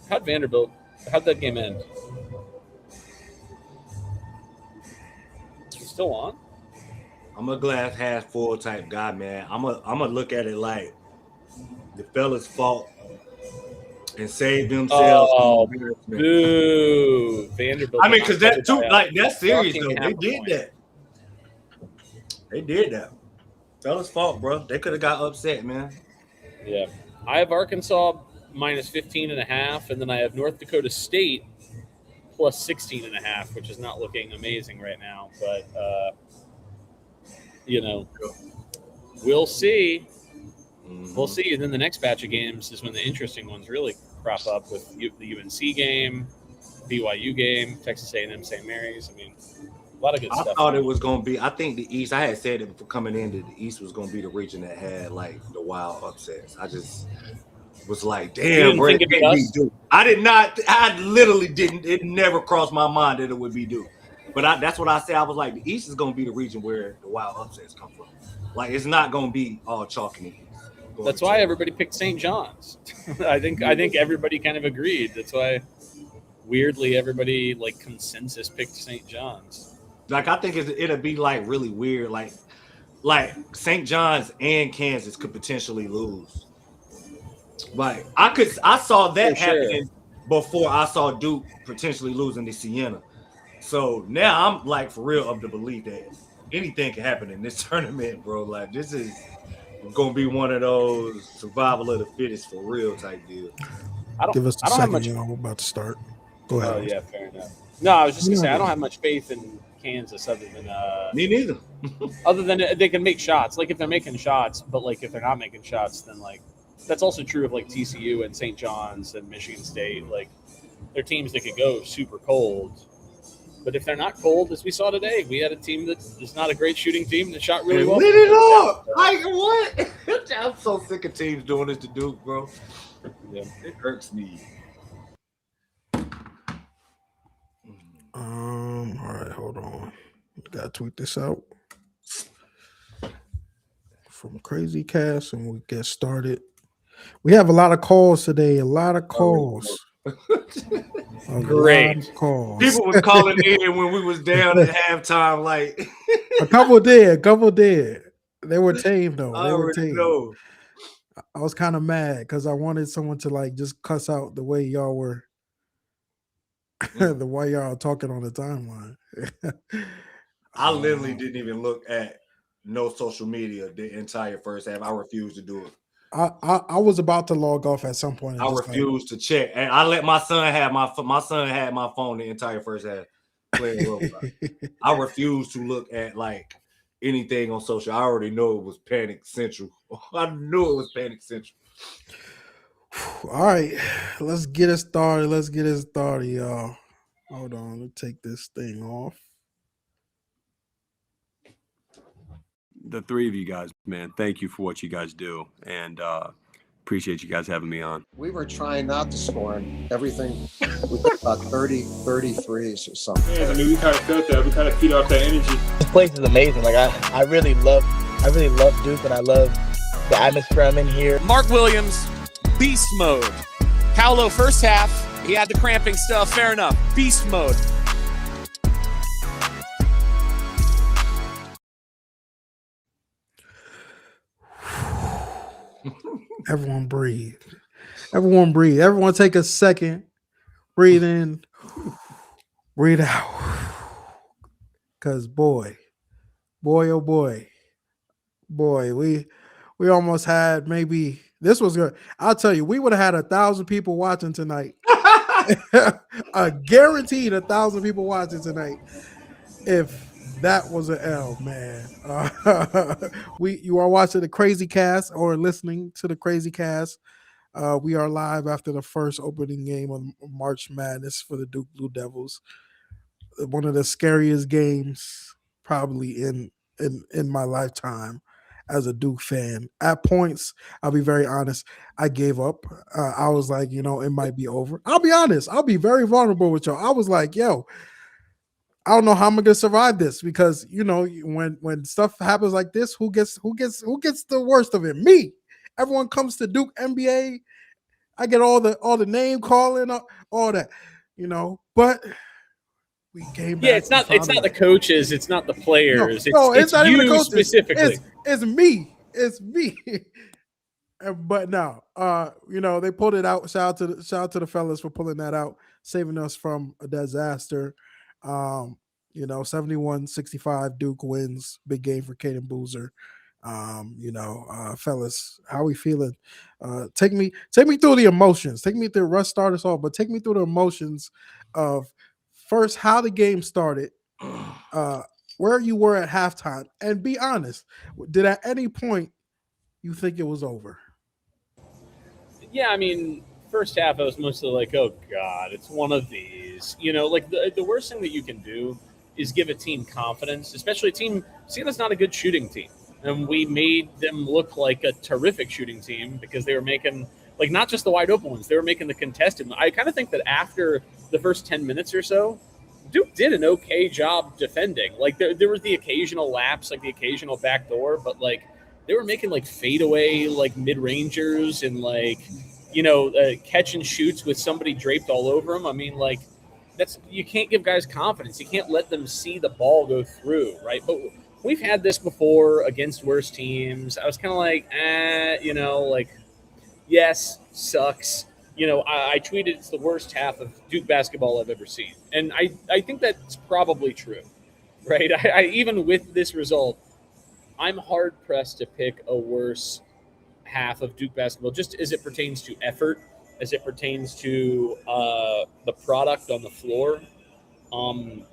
How'd that game end? It's still on? I'm a glass half full type guy, man. I'm a look at it like the fellas fought and saved themselves from Oh, embarrassment. boo! Vanderbilt I did mean, not because cover that by too, a like that's serious fucking though. half They a did point. that. They did that. Fellas fought, bro. They could have got upset, man. Yeah. I have Arkansas minus 15 and a half, and then I have North Dakota State plus 16 and a half, which is not looking amazing right now. But, you know, we'll see. We'll Mm-hmm. see. And then the next batch of games is when the interesting ones really crop up with the UNC game, BYU game, Texas A&M St. Mary's. I mean, a lot of good I stuff thought it going was on. gonna be. I think the East. I had said it before coming in that the East was gonna be the region that had like the wild upsets. I just was like, You damn, didn't bro, think it it'd be can't be us? Duke. I did not. I literally didn't. It never crossed my mind that it would be Duke. But that's what I said. I was like, the East is gonna be the region where the wild upsets come from. Like, it's not gonna be all chalk in the East. Going to That's why tell everybody picked St. John's. I think you. everybody kind of agreed. That's why weirdly everybody like consensus picked St. John's. Like, I think it'll be like really weird. Like St. John's and Kansas could potentially lose. Like I saw For that sure. happening before I saw Duke potentially losing to Siena. So now I'm like for real of the belief that anything can happen in this tournament, bro. Like this is gonna be one of those survival of the fittest for real type deal. I don't Give us a I don't have second, much. y'all. We're about to start. Go Oh ahead. yeah, fair enough. No, I was just gonna You're say not I don't good. have much faith in Kansas Me neither. other than they can make shots. Like if they're making shots, but like if they're not making shots, then like that's also true of like TCU and St. John's and Michigan State. Like they're teams that could go super cold. But if they're not cold, as we saw today, we had a team that is not a great shooting team that shot really And well lit from the it first half. up. Like what? I'm so sick of teams doing this to Duke, bro. Yeah. It irks me. All right, hold on. Gotta tweet this out from Crazy Cast, and we get started. We have a lot of calls today. A lot of calls. A lot Great. of calls. People was calling in when we was down at halftime. Like A couple did. A couple did. They were tame though. I They were already tame. know. I was kind of mad because I wanted someone to like just cuss out the way y'all were, the way y'all are talking on the timeline. I literally didn't even look at no social media the entire first half. I refused to do it. I was about to log off at some point and I just like refused to check, and I let my son have my son had my phone the entire first half playing Roblox. I refused to look at like anything on social. I already know it was Panic Central. I knew it was Panic Central. all right, let's get it started. Let's get it started, y'all. Hold on, let's take this thing off. The three of you guys, man, thank you for what you guys do, and appreciate you guys having me on. We were trying not to score, and everything we got about 33s or something. Yeah, I mean, we kind of felt that. We kind of feed off that energy. This place is amazing. Like I really love Duke, and I love the atmosphere I'm in here. Mark Williams, beast mode. Paolo first half, he had the cramping stuff. Fair enough. Beast mode. Everyone breathe. Everyone breathe. Everyone take a second. Breathe in. Breathe out. Cause boy, oh boy, we almost had maybe this was good. I'll tell you, we would have had 1,000 people watching tonight. Guaranteed 1,000 people watching tonight. If that was an L, man. You are watching the Crazy Cast or listening to the Crazy Cast. We are live after the first opening game of March Madness for the Duke Blue Devils. One of the scariest games probably in my lifetime as a Duke fan. At points, I'll be very honest, I gave up. I was like, it might be over. I'll be honest. I'll be very vulnerable with y'all. I was like, yo, I don't know how I'm gonna survive this because when stuff happens like this, who gets the worst of it? Me. Everyone comes to Duke NBA. I get all the name calling, all that, But we came back. Yeah, it's not the coaches, it's not the players. No, it's not even the you coaches. specifically. It's me. It's me. But no, they pulled it out. Shout out to the fellas for pulling that out, saving us from a disaster. 71-65 Duke wins. Big game for Cayden Boozer. Fellas, how we feeling? Take me through the emotions. Take me through. Russ start us off, but take me through the emotions of first how the game started, where you were at halftime, and be honest. Did at any point you think it was over? Yeah, I mean, first half I was mostly like, oh God, it's one of these. Like the worst thing that you can do is give a team confidence, especially a team. Siena's not a good shooting team. And we made them look like a terrific shooting team because they were making, like, not just the wide open ones, they were making the contested. I kind of think that after the first 10 minutes or so, Duke did an okay job defending. Like, there was the occasional lapse, like the occasional backdoor, but, like, they were making, like, fadeaway, like, mid-rangers and, like, catch and shoots with somebody draped all over them. I mean, like, you can't give guys confidence. You can't let them see the ball go through, right? But we've had this before against worse teams. I was kind of like, yes, sucks. I tweeted it's the worst half of Duke basketball I've ever seen. And I think that's probably true, right? I even with this result, I'm hard-pressed to pick a worse half of Duke basketball just as it pertains to effort, as it pertains to the product on the floor.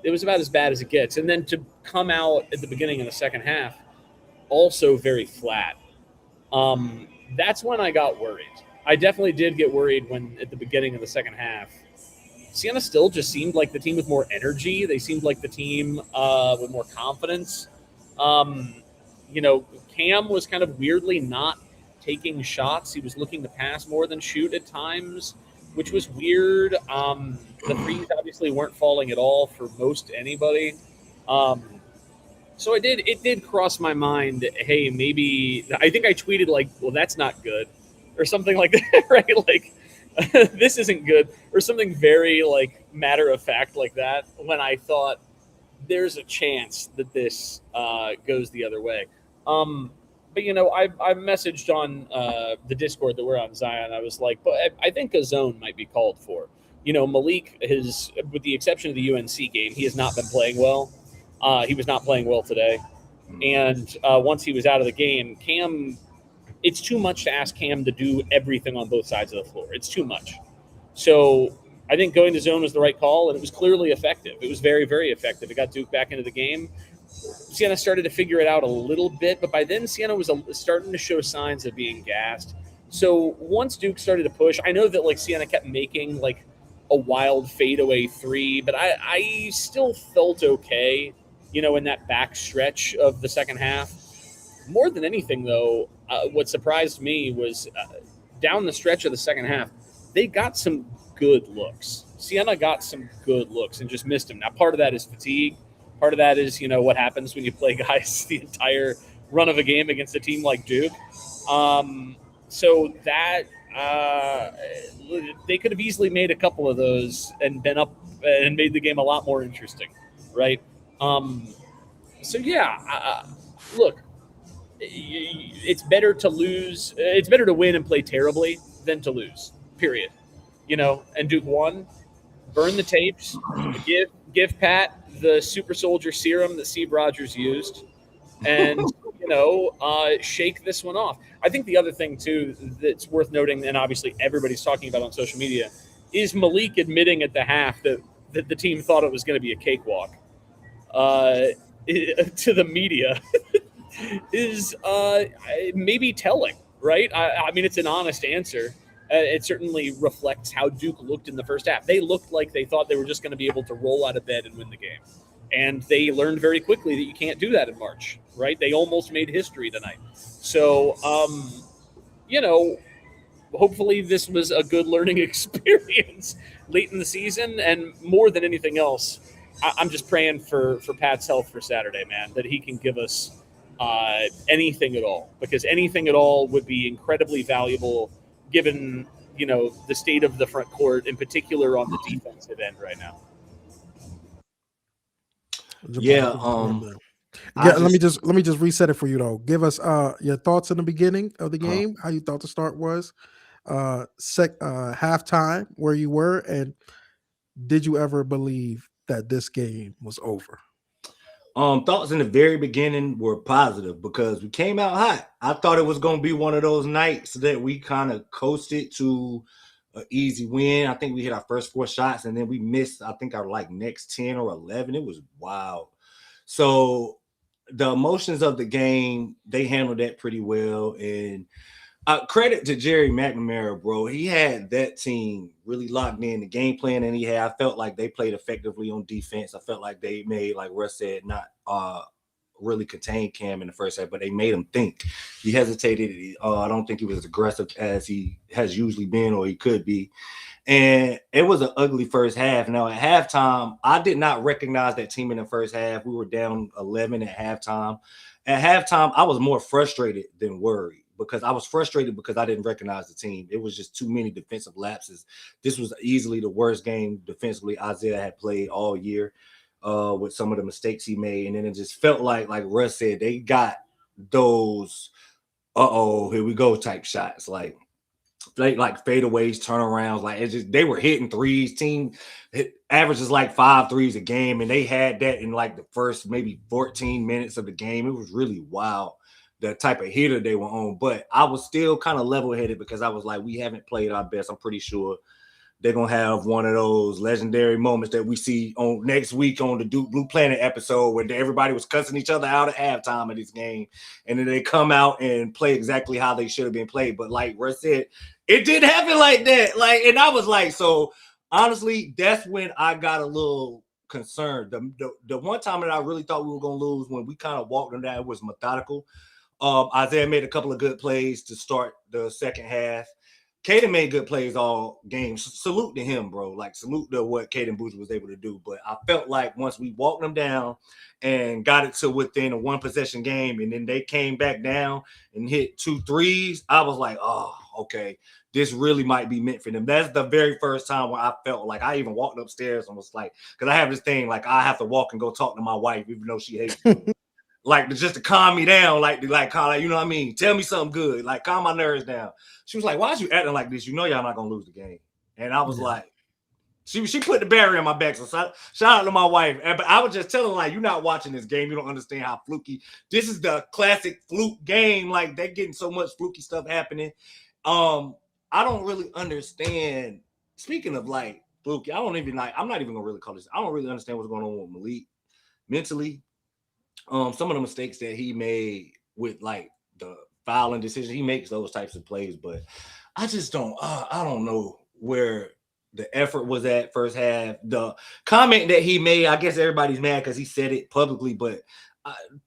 It was about as bad as it gets. And then to come out at the beginning of the second half, also very flat. That's when I got worried. I definitely did get worried when at the beginning of the second half, Siena still just seemed like the team with more energy. They seemed like the team with more confidence. Cam was kind of weirdly not taking shots. He was looking to pass more than shoot at times, which was weird. The threes obviously weren't falling at all for most anybody. So it did cross my mind, hey, maybe, I think I tweeted like, well, that's not good, or something like that, right? Like, this isn't good, or something very like matter of fact like that, when I thought there's a chance that this goes the other way. But, I messaged on the Discord that we're on, Zion. I was like, but I think a zone might be called for. Malik has, with the exception of the UNC game, he has not been playing well. He was not playing well today. And once he was out of the game, Cam, it's too much to ask Cam to do everything on both sides of the floor. It's too much. So I think going to zone was the right call, and it was clearly effective. It was very, very effective. It got Duke back into the game. Siena started to figure it out a little bit, but by then Siena was starting to show signs of being gassed. So once Duke started to push, I know that like Siena kept making like a wild fadeaway three, but I still felt okay, in that back stretch of the second half. More than anything, though, what surprised me was down the stretch of the second half, they got some good looks. Siena got some good looks and just missed them. Now, part of that is fatigue. Part of that is, what happens when you play guys the entire run of a game against a team like Duke. So that they could have easily made a couple of those and been up and made the game a lot more interesting, right? Look, it's better to lose. It's better to win and play terribly than to lose, period. And Duke won. Burn the tapes. Give Pat the super soldier serum that Steve Rogers used, and shake this one off. I think the other thing too that's worth noting, and obviously everybody's talking about on social media, is Malik admitting at the half that the team thought it was going to be a cakewalk to the media is maybe telling, right? I mean, it's an honest answer. It certainly reflects how Duke looked in the first half. They looked like they thought they were just going to be able to roll out of bed and win the game. And they learned very quickly that you can't do that in March, right? They almost made history tonight. So, hopefully this was a good learning experience late in the season. And more than anything else, I'm just praying for Pat's health for Saturday, man, that he can give us anything at all. Because anything at all would be incredibly valuable given the state of the front court, in particular on the defensive end right now. Yeah, let me just reset it for you though. Give us your thoughts in the beginning of the game, how you thought the start was, halftime, where you were, and did you ever believe that this game was over? Thoughts in the very beginning were positive because we came out hot. I thought it was going to be one of those nights that we kind of coasted to an easy win. I think we hit our first 4 shots and then we missed, I think, our next 10 or 11. It was wild. So the emotions of the game, they handled that pretty well. And credit to Jerry McNamara, bro. He had that team really locked in, the game plan, and I felt like they played effectively on defense. I felt like they made, like Russ said, not really contain Cam in the first half, but they made him think. He hesitated. I don't think he was as aggressive as he has usually been or he could be. And it was an ugly first half. Now, at halftime, I did not recognize that team in the first half. We were down 11 at halftime. At halftime, I was more frustrated than worried. Because I was frustrated because I didn't recognize the team. It was just too many defensive lapses. This was easily the worst game defensively Isaiah had played all year with some of the mistakes he made. And then it just felt like Russ said, they got those, here we go type shots. Like fadeaways, turnarounds. They were hitting threes. Team averages 5 threes a game. And they had that in the first maybe 14 minutes of the game. It was really wild, the type of hitter they were on. But I was still kind of level-headed because I was like, we haven't played our best. I'm pretty sure they're going to have one of those legendary moments that we see on next week on the Duke Blue Planet episode where everybody was cussing each other out at halftime of this game. And then they come out and play exactly how they should have been played. But like Russ said, it didn't happen like that. And I was like, so honestly, that's when I got a little concerned. The one time that I really thought we were going to lose when we kind of walked them down, it was methodical. Isaiah made a couple of good plays to start the second half. Cayden made good plays all game. Salute to him, bro. Salute to what Cayden Boozer was able to do. But I felt like once we walked them down and got it to within a 1-possession game, and then they came back down and hit 2 threes, I was like, oh, okay, this really might be meant for them. That's the very first time where I felt like I even walked upstairs and was like, because I have this thing, I have to walk and go talk to my wife, even though she hates me. Just to calm me down, you know what I mean? Tell me something good, calm my nerves down. She was like, why is you acting like this? You know y'all not going to lose the game. And I was like, she put the barrier on my back. So shout out to my wife. But I was just telling her, you're not watching this game. You don't understand how fluky. This is the classic fluke game. They're getting so much fluky stuff happening. I don't really understand. Speaking of fluky, I'm not even going to really call this. I don't really understand what's going on with Malik mentally. Some of the mistakes that he made with the fouling decision, he makes those types of plays, but I just don't I don't know where the effort was at first half. The comment that he made, I guess everybody's mad because he said it publicly, but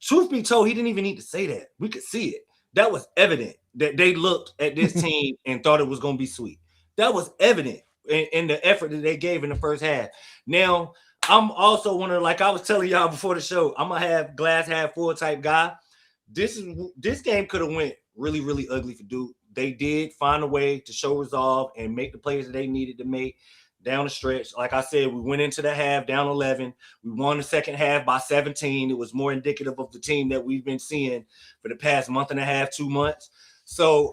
truth be told, he didn't even need to say that. We could see it. That was evident that they looked at this team and thought it was going to be sweet. That was evident in the effort that they gave in the first half. Now, I'm also one of, I was telling y'all before the show, I'm gonna have glass half full type guy. This game could have went really, really ugly for Duke. They did find a way to show resolve and make the plays that they needed to make down the stretch. Like I said, we went into the half down 11. We won the second half by 17. It was more indicative of the team that we've been seeing for the past month and a half, 2 months. So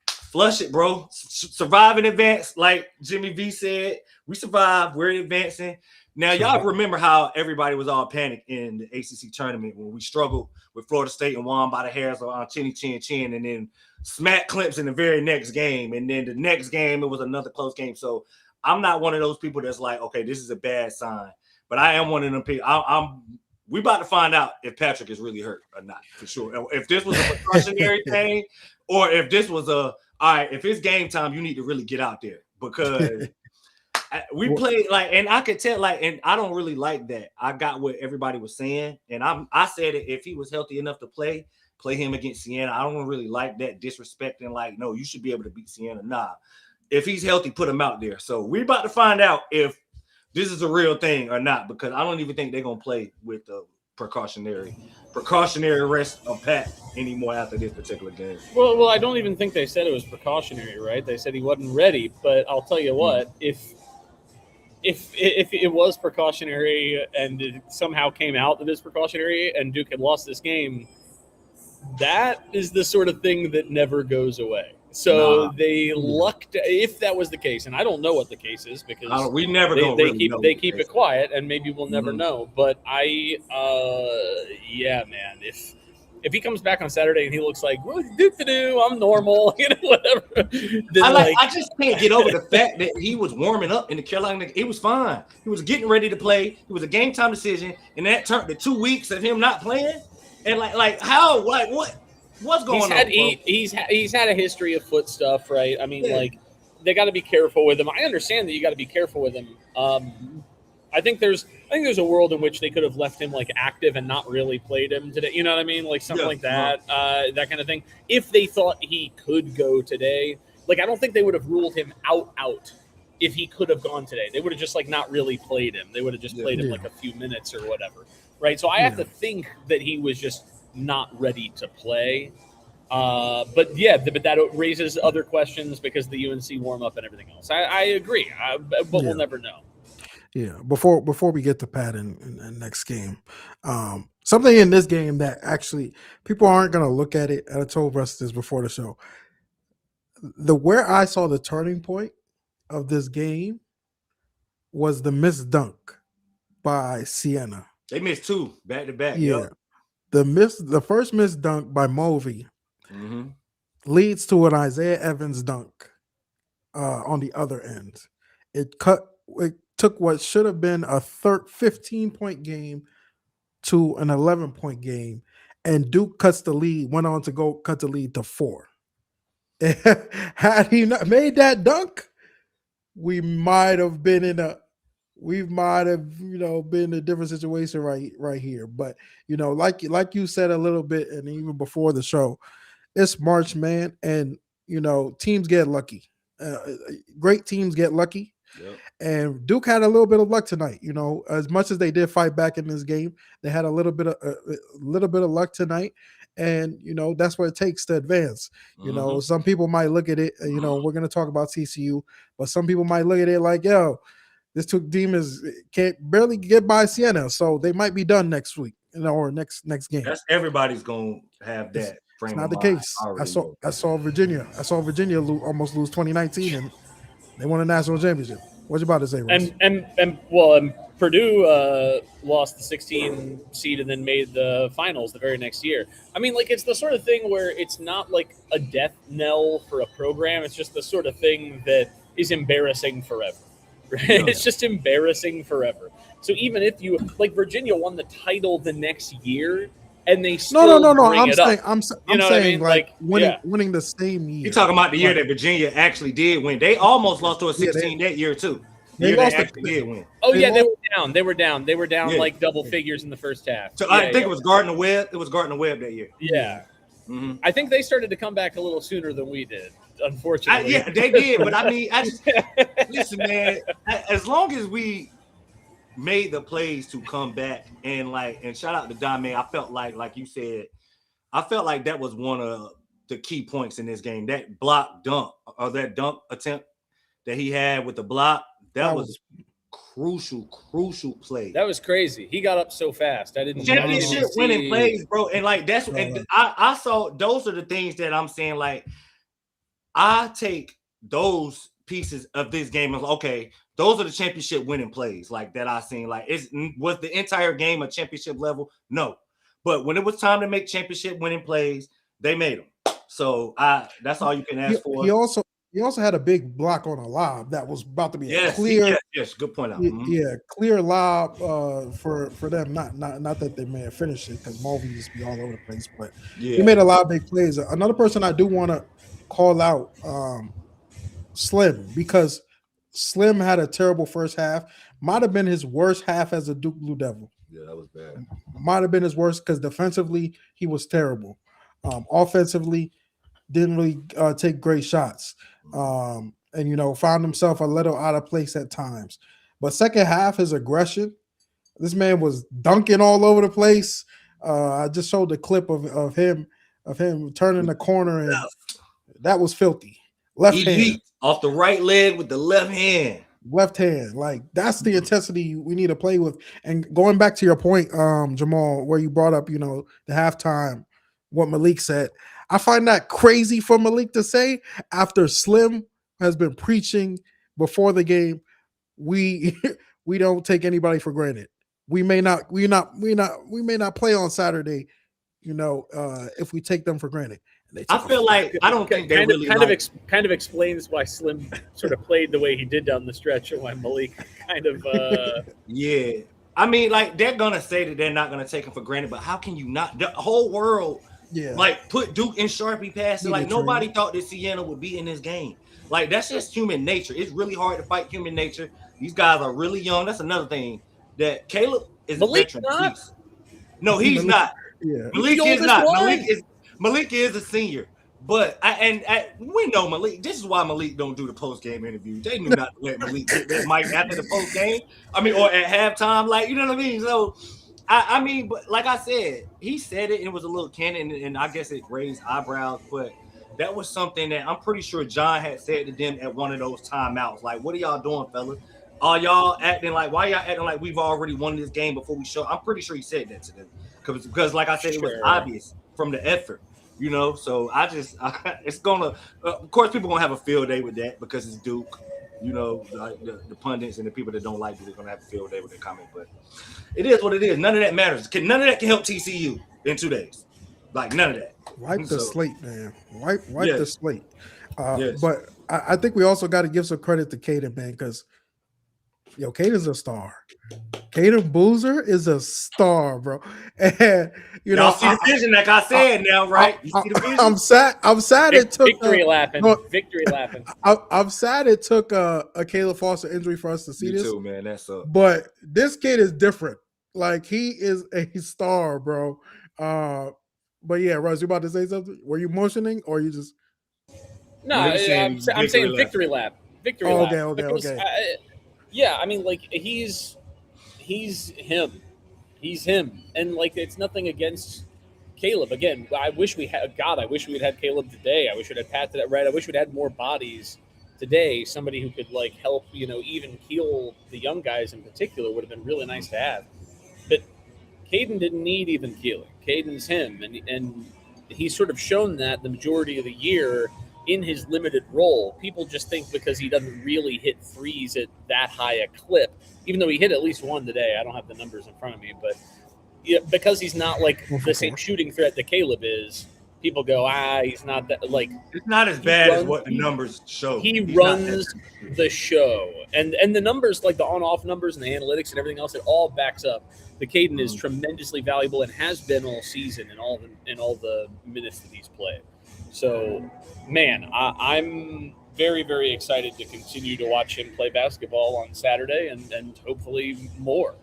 flush it, bro. Survive and advance, like Jimmy V said. We survived. We're advancing. Now, y'all remember how everybody was all panicked in the ACC tournament when we struggled with Florida State and won by the hairs on chinny chin chin, and then smacked Clemson the very next game. And then the next game, it was another close game. So I'm not one of those people that's like, okay, this is a bad sign. But I am one of them people. We about to find out if Patrick is really hurt or not, for sure. If this was a precautionary thing, or if this was all right, if it's game time, you need to really get out there because we played and I could tell and I don't really like that. I got what everybody was saying, and I said it, if he was healthy enough to play him against Siena. I don't really like that disrespecting. No, you should be able to beat Siena. Nah, if he's healthy, put him out there. So we're about to find out if this is a real thing or not, because I don't even think they're gonna play with precautionary rest of Pat anymore after this particular game. Well, I don't even think they said it was precautionary, right? They said he wasn't ready. But I'll tell you what, if it was precautionary and it somehow came out that it's precautionary and Duke had lost this game, that is the sort of thing that never goes away. So they lucked if that was the case, and I don't know what the case is because we never they keep it quiet, and maybe we'll never know. But man, if he comes back on Saturday and he looks like I'm normal, whatever. I just can't get over the fact that he was warming up in the Carolina. It was fine. He was getting ready to play. It was a game time decision, and that turned to 2 weeks of him not playing. And what's going on? He's had a history of foot stuff, right? I mean, they got to be careful with him. I understand that you got to be careful with him. I think there's a world in which they could have left him active and not really played him today. You know what I mean? Something like that, that kind of thing. If they thought he could go today, I don't think they would have ruled him out if he could have gone today. They would have just not really played him. They would have just played him a few minutes or whatever, right? So I have to think that he was just not ready to play. But that raises other questions because the UNC warm up and everything else. I agree, but we'll never know. Yeah. Before we get to Pat in next game, something in this game that actually people aren't going to look at it. And I told Russ this before the show. Where I saw the turning point of this game was the missed dunk by Siena. They missed 2 back to back. Yeah. Yep. The first missed dunk by Movey leads to an Isaiah Evans dunk on the other end. It took what should have been a 15-point game to an 11-point game, and Duke went on to go cut the lead to 4. Had he not made that dunk, we might have been in a different situation right here. But like you said a little bit, and even before the show, it's March, man, and teams get lucky. Great teams get lucky. Yep. And Duke had a little bit of luck tonight. As much as they did fight back in this game, they had a little bit of luck tonight. And that's what it takes to advance. Some people might look at it. We're going to talk about TCU, but some people might look at it like, yo, this Duke team can't barely get by Siena, so they might be done next week, or next game. That's everybody's going to have that. It's not the case. I saw Virginia. Almost lose 2019, and they won a national championship. What you about to say, Russ? And Purdue lost the 16 seed and then made the finals the very next year. I mean, it's the sort of thing where it's not a death knell for a program. It's just the sort of thing that is embarrassing forever. Right? Yeah. It's just embarrassing forever. So even if you Virginia won the title the next year, and they still I'm saying winning the same year. You're talking about the year that Virginia actually did win. They almost lost to a 16 that year too. They actually did win. Oh yeah, they were down. They were down double figures in the first half. So I think it was Gardner Webb. It was Gardner Webb that year. Yeah. Mm-hmm. I think they started to come back a little sooner than we did. Unfortunately, they did. But I mean, listen, man. As long as we made the plays to come back and shout out to Don, man. I felt like you said, I felt like that was one of the key points in this game. That block dunk or that dunk attempt that he had with the block, that was crucial play. That was crazy. He got up so fast. I didn't championship winning plays, bro. And that's and I saw those are the things that I'm saying. I take those pieces of this game and okay, those are the championship winning plays that I seen. Was the entire game a championship level? No, but when it was time to make championship winning plays, they made them. So that's all you can ask for. He also had a big block on a lob that was about to be a clear. Yes, good point out. Clear lob for them. Not that they may have finished it because Mulvey used to be all over the place, but he made a lot of big plays. Another person I do want to call out, Slim, because Slim had a terrible first half. Might have been his worst half as a Duke Blue Devil. Yeah, that was bad. Might have been his worst because defensively he was terrible. Offensively, didn't really take great shots. And found himself a little out of place at times. But second half, his aggression This man was dunking all over the place. I just showed the clip of him turning the corner, and that was filthy. Left hand. Elite off the right leg with the left hand. Left hand. Like, that's the intensity we need to play with. And going back to your point, Jamahal, where you brought up, the halftime, what Malik said, I find that crazy for Malik to say after Slim has been preaching before the game. We we don't take anybody for granted. We may not play on Saturday, if we take them for granted. I feel like I don't think they really kind of explains why Slim sort of played the way he did down the stretch, and why Malik kind of yeah. I mean, like, they're gonna say that they're not gonna take him for granted, but how can you not? The whole world, like, put Duke in Sharpie passes. Like, nobody thought that Siena would be in this game. Like, that's just human nature. It's really hard to fight human nature. These guys are really young. That's another thing that Caleb is Malik's a veteran. not. No, he's not. Yeah. Malik is not. Malik is a senior. But we know Malik. This is why Malik don't do the post game interview. They knew not to let Malik get that mic after the post game. I mean, or at halftime, like, you know what I mean. So, I mean, but like I said, he said it and it was a little candid, and I guess it raised eyebrows. But that was something that I'm pretty sure John had said to them at one of those timeouts. Like, what are y'all doing, fellas? Are y'all acting like? Why y'all acting like we've already won this game before we show? I'm pretty sure he said that to them because like I said, it was obvious from the effort. So it's gonna, of course, people gonna have a field day with that because it's Duke. Like the pundits and the people that don't like it are gonna have a field day with their comment. But it is what it is. None of that matters. None of that can help TCU in 2 days. Like, none of that. Wipe the slate, man. Wipe yes. the slate. Yes. But I think we also got to give some credit to Cayden, man, because Cayden's a star. Cayden Boozer is a star, bro. And y'all see the vision, like I said, now, right? You see the vision? I'm sad it took victory laughing. I'm sad it took a Caleb Foster injury for us to see Me this. too, man. That's up. But this kid is different. Like, he is a star, bro. But yeah, Russ, you about to say something? Were you motioning or you just? No, I'm saying victory lap. Victory lap. Okay. Yeah, I mean, like, he's him. He's him. And, like, it's nothing against Caleb. Again, I wish we'd had Caleb today. I wish we'd had Pat today, right? I wish we'd had more bodies today. Somebody who could, like, help, even keel the young guys in particular would have been really nice to have. But Cayden didn't need even keeling. Cayden's him. And he's sort of shown that the majority of the year in his limited role. People just think because he doesn't really hit threes at that high a clip, even though he hit at least one today. I don't have the numbers in front of me, but because he's not like the same shooting threat that Caleb is, people go, he's not that, like, it's not as bad as what the numbers show. He runs the show. And the numbers, like the on-off numbers and the analytics and everything else, it all backs up. The Cayden is tremendously valuable and has been all season in all the minutes that he's played. So, man, I'm very, very excited to continue to watch him play basketball on Saturday and hopefully more,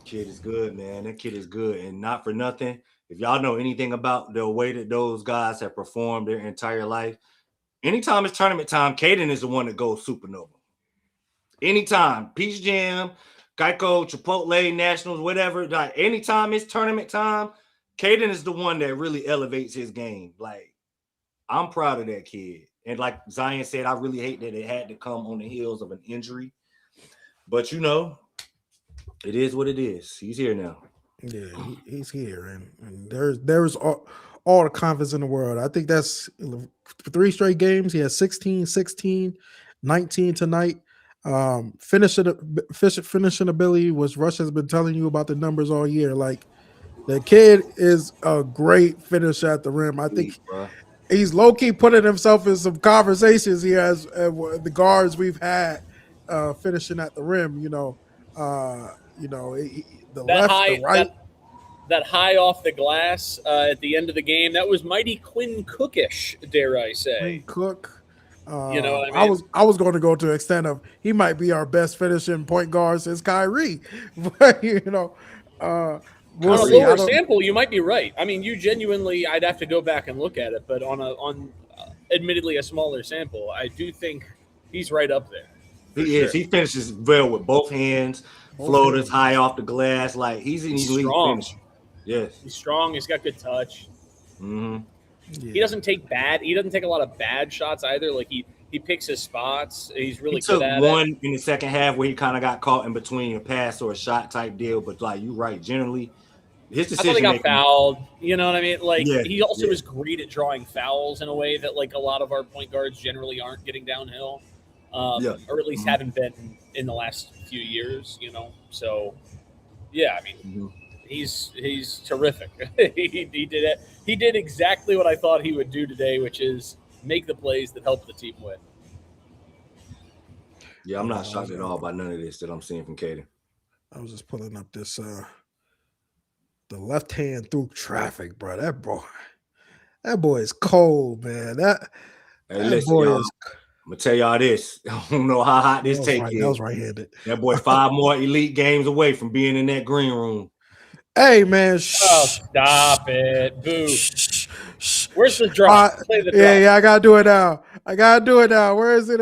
Kid is good, man. That kid is good. And not for nothing, if y'all know anything about the way that those guys have performed their entire life, anytime it's tournament time, Cayden is the one that goes supernova. Anytime. Peach Jam, Geico, Chipotle, Nationals, whatever. Like, anytime it's tournament time, Cayden is the one that really elevates his game. Like, I'm proud of that kid. And like Zion said, I really hate that it had to come on the heels of an injury. But, it is what it is. He's here now. Yeah, he's here. And there's all the confidence in the world. I think that's 3 straight games. He has 16, 19 tonight. Finishing ability, which Russ has been telling you about the numbers all year. Like, the kid is a great finisher at the rim. I think he's low-key putting himself in some conversations he has the guards we've had finishing at the rim, the left, the right. That high off the glass at the end of the game, that was mighty Quinn Cookish, dare I say. Quinn Cook. You know what I mean? I was going to go to the extent of he might be our best finishing point guard since Kyrie. But, we'll on a see. lower sample, you might be right. I mean, you genuinely, I'd have to go back and look at it, but on admittedly a smaller sample, I do think he's right up there. He is. He finishes well with both hands, floaters high off the glass. Like he's an elite strong. finisher. Yes, He's strong. He's got good touch. Mm-hmm. Yeah. He doesn't take a lot of bad shots either. Like he picks his spots. He's really good at it. He took one in the second half where he kind of got caught in between a pass or a shot type deal. But like you're right, generally his decision. I thought he got fouled. You know what I mean? Like he also is great at drawing fouls in a way that like a lot of our point guards generally aren't getting downhill, or at least haven't been in the last few years. You know, so yeah, I mean. He's terrific. he did it. He did exactly what I thought he would do today, which is make the plays that help the team win. Yeah, I'm not shocked at all by none of this that I'm seeing from Cayden. I was just pulling up this the left hand through traffic, bro. That boy is cold, man. That boy is. I'm gonna tell y'all this. I don't know how hot this take is. That was right-handed. That boy 5 more elite games away from being in that green room. Hey man, stop it, boo! Where's the drop? Play the drop. Yeah, I gotta do it now. Where is it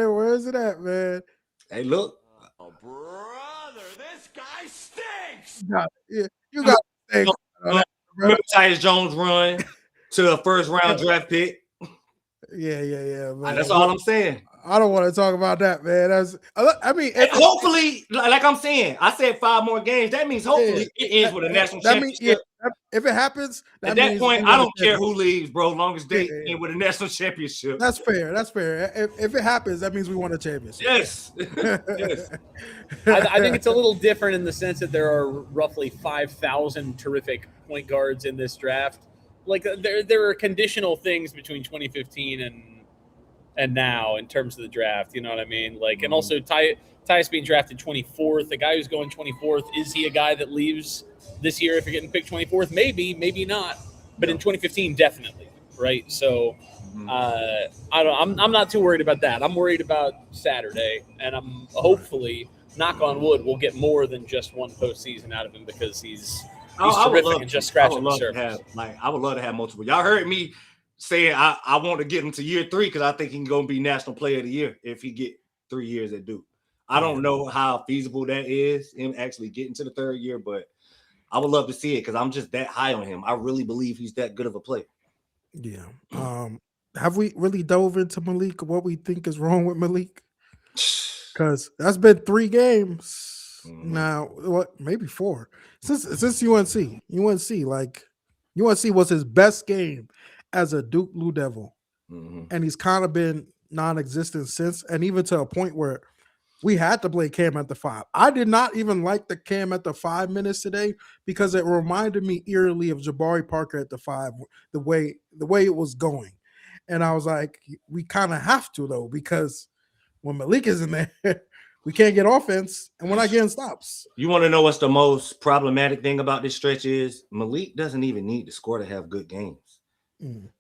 at, man? Hey, look, brother, this guy stinks. You got to remember Tyus Jones run to a first round draft pick. Yeah, man. That's all I'm saying. I don't want to talk about that, man. Hopefully, like I'm saying, I said 5 more games. That means hopefully it ends with a national championship. If it happens, at that point, I don't care who leaves, bro. Long as they end with a national championship. That's fair. If it happens, that means we won a championship. Yes. I think it's a little different in the sense that there are roughly 5,000 terrific point guards in this draft. Like there are conditional things between 2015 and now in terms of the draft, you know what I mean? Like, and also Tyus being drafted 24th, the guy who's going 24th, is he a guy that leaves this year if you're getting picked 24th? Maybe not. But in 2015, definitely, right? So I'm not too worried about that. I'm worried about Saturday, and I'm hopefully, knock on wood, we'll get more than just one postseason out of him because he's terrific and just scratching the surface. I would love to have multiple. Y'all heard me saying I want to get him to year 3 because I think he's going to be National Player of the Year if he get 3 years at Duke. I don't know how feasible that is, him actually getting to the 3rd year, but I would love to see it because I'm just that high on him. I really believe he's that good of a player. Yeah. Have we really dove into Malik, what we think is wrong with Malik? Because that's been 3 games now. What? Maybe 4 since UNC. UNC was his best game as a Duke Blue Devil, and he's kind of been non-existent since, and even to a point where we had to play Cam at the 5. I did not even like the Cam at the 5 minutes today because it reminded me eerily of Jabari Parker at the 5, the way it was going, and I was like, we kind of have to though, because when Malik is in there, we can't get offense, and we're not getting stops. You want to know what's the most problematic thing about this stretch is Malik doesn't even need to score to have good games.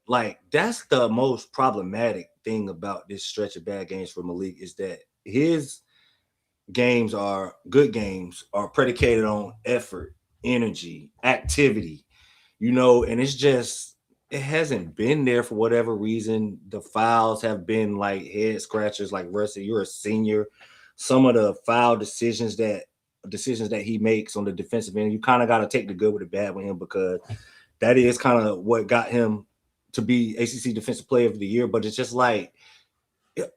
Like, that's the most problematic thing about this stretch of bad games for Malik is that his good games are predicated on effort, energy, activity, and it's just, it hasn't been there for whatever reason. The fouls have been like head scratchers, like Russ, you're a senior. Some of the foul decisions that he makes on the defensive end, you kind of got to take the good with the bad with him because that is kind of what got him to be ACC Defensive Player of the Year. But it's just like,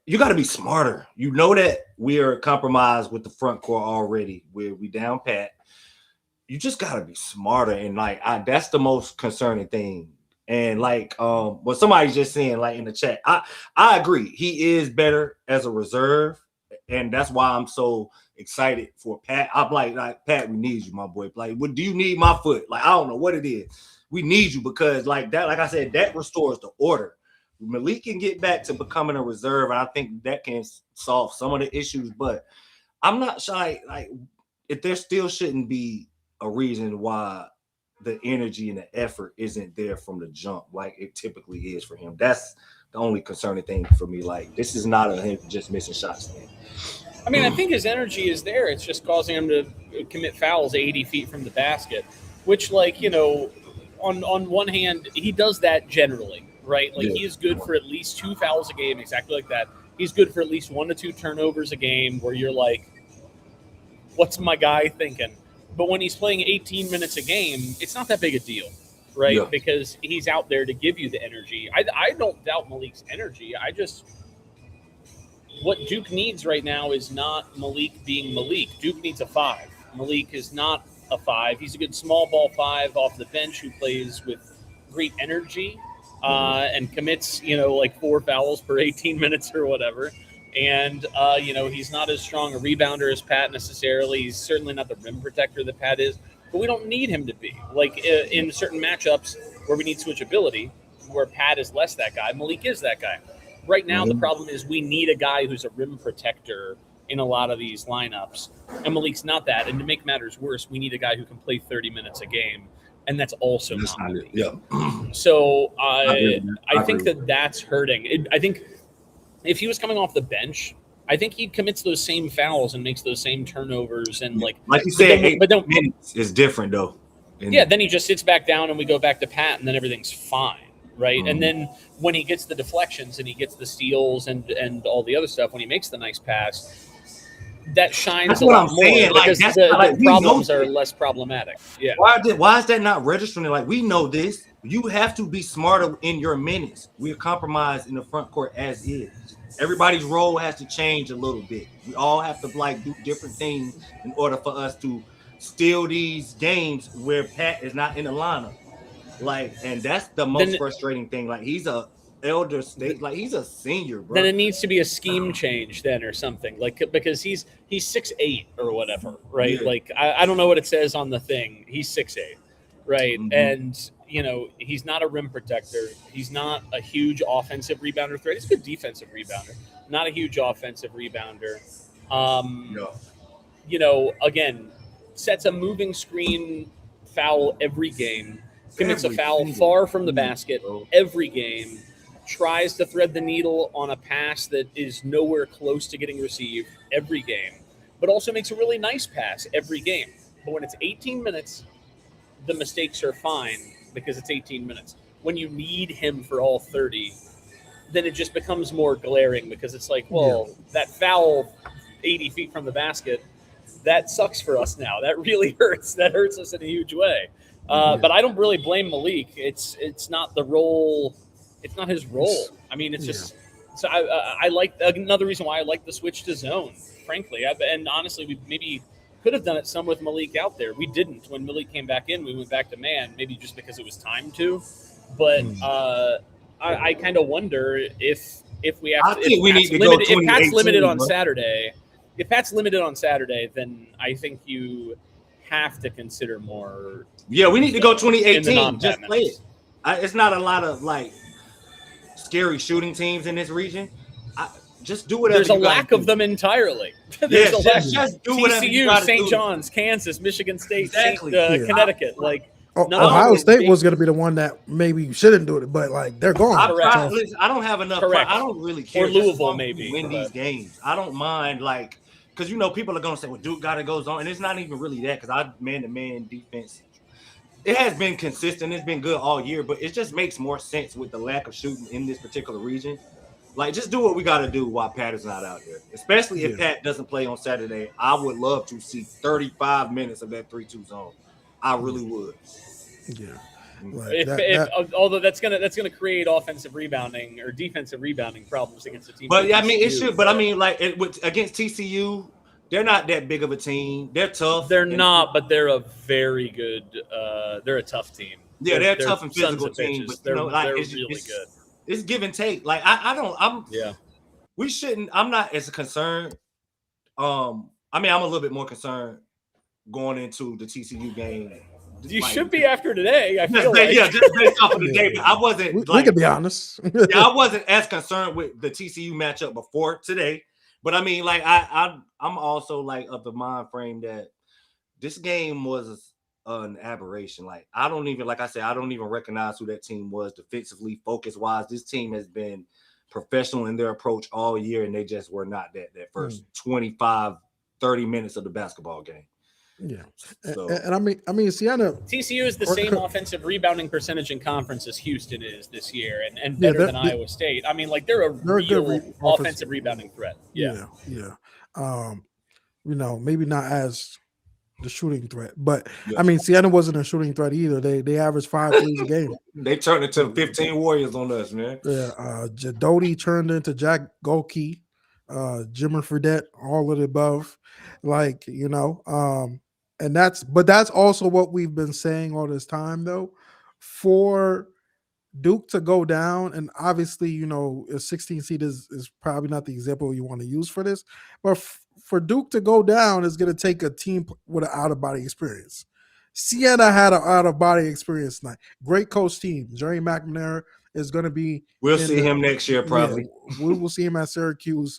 you got to be smarter. You know that we are compromised with the front court already. We down pat. You just got to be smarter. And like, that's the most concerning thing. And like, what somebody's just saying, like in the chat, I agree. He is better as a reserve. And that's why I'm so excited for Pat. I'm like Pat, we need you, my boy. Like, what do you need my foot? Like, I don't know what it is. We need you because like that, like I said, that restores the order. Malik can get back to becoming a reserve, and I think that can solve some of the issues. But I'm not shy. Like, if there still shouldn't be a reason why the energy and the effort isn't there from the jump, like it typically is for him. That's the only concerning thing for me. Like, this is not him just missing shots thing. I mean, I think his energy is there. It's just causing him to commit fouls 80 feet from the basket, which, like, on one hand, he does that generally, right? Like, he is good for at least 2 fouls a game, exactly like that. He's good for at least 1 to 2 turnovers a game where you're like, what's my guy thinking? But when he's playing 18 minutes a game, it's not that big a deal, right? Yeah. Because he's out there to give you the energy. I don't doubt Malik's energy. What Duke needs right now is not Malik being Malik. Duke needs a 5. Malik is not a 5. He's a good small ball 5 off the bench who plays with great energy and commits, like 4 fouls per 18 minutes or whatever. And, he's not as strong a rebounder as Pat necessarily. He's certainly not the rim protector that Pat is. But we don't need him to be. Like in certain matchups where we need switchability, where Pat is less that guy, Malik is that guy. Right now, the problem is we need a guy who's a rim protector in a lot of these lineups. And Malik's not that. And to make matters worse, we need a guy who can play 30 minutes a game. And that's also not Malik. Yeah. So I think that's hurting. I think if he was coming off the bench, I think he commits those same fouls and makes those same turnovers. And like you said, but minutes is different though. Then he just sits back down and we go back to Pat and then everything's fine. Right. And then when he gets the deflections and he gets the steals and all the other stuff, when he makes the nice pass, that shines a lot more because the problems are less problematic. Yeah. Why is that not registering? Like, we know this. You have to be smarter in your minutes. We're compromised in the front court as is. Everybody's role has to change a little bit. We all have to do different things in order for us to steal these games where Pat is not in the lineup. And that's the most frustrating thing. Like, he's a elder state, like he's a senior, bro. Then it needs to be a scheme change then or something. Because he's 6'8" or whatever, right? Yeah. I don't know what it says on the thing. He's 6'8", right? Mm-hmm. And he's not a rim protector. He's not a huge offensive rebounder threat. He's a good defensive rebounder, not a huge offensive rebounder. Again, sets a moving screen foul every game. Commits a foul far from the basket every game, tries to thread the needle on a pass that is nowhere close to getting received every game, but also makes a really nice pass every game. But when it's 18 minutes, the mistakes are fine because it's 18 minutes. When you need him for all 30, then it just becomes more glaring because it's like, that foul 80 feet from the basket, that sucks for us now. That really hurts. That hurts us in a huge way. But I don't really blame Malik. It's not the role. It's not his role. I mean, it's just. So I like another reason why I like the switch to zone. Frankly, and honestly, we maybe could have done it some with Malik out there. We didn't. When Malik came back in, we went back to man. Maybe just because it was time to. But I kind of wonder if we have. I think we need to go 2018. If Pat's limited on Saturday, then I think you have to consider more. Yeah, we need to go 2018. Just play it. It's not a lot of scary shooting teams in this region. Just do whatever. There's a lack of them entirely. There's a lack. Just do whatever. TCU, St. John's, Kansas, Michigan State, Connecticut. Ohio State was going to be the one that maybe shouldn't do it, but they're gone. I don't have enough. I don't really care. Or Louisville maybe win these games. I don't mind because people are going to say, well, Duke got to go zone, and it's not even really that because man-to-man defense. It has been consistent. It's been good all year, but it just makes more sense with the lack of shooting in this particular region. Just do what we got to do while Pat is not out there, especially if Pat doesn't play on Saturday. I would love to see 35 minutes of that 3-2 zone. I really would. Yeah. Although that's gonna create offensive rebounding or defensive rebounding problems against the team. But it should. But against TCU, they're not that big of a team. They're tough. They're not, but they're a very good. They're a tough team. Yeah, they're a tough and physical team. But they're really good. good. It's give and take. We shouldn't. I'm not as concerned. I'm a little bit more concerned going into the TCU game. You should be after today. I feel just based off of the day. But I wasn't. We can be honest. I wasn't as concerned with the TCU matchup before today. But I'm also of the mind frame that this game was an aberration. I don't even recognize who that team was defensively, focus wise. This team has been professional in their approach all year, and they just were not that first 25, 30 minutes of the basketball game. Yeah. So, and I mean, Siena. TCU is the same offensive rebounding percentage in conference as Houston is this year, and better than Iowa State. I mean, they're a real offensive rebounding threat. Yeah. maybe not as the shooting threat, but Yeah. I mean, Siena wasn't a shooting threat either. They averaged 5 threes a game. They turned into 15 Warriors on us, man. Yeah, Jadoti turned into Jack Golke, Jimmer Fredette, all of the above, and that's also what we've been saying all this time, though, for Duke to go down, and obviously, a 16 seed is probably not the example you want to use for this, but for Duke to go down is going to take a team with an out-of-body experience. Siena had an out-of-body experience tonight. Great coach team. Jerry McNamara is going to be. We'll see him next year, probably. Yeah, we will see him at Syracuse.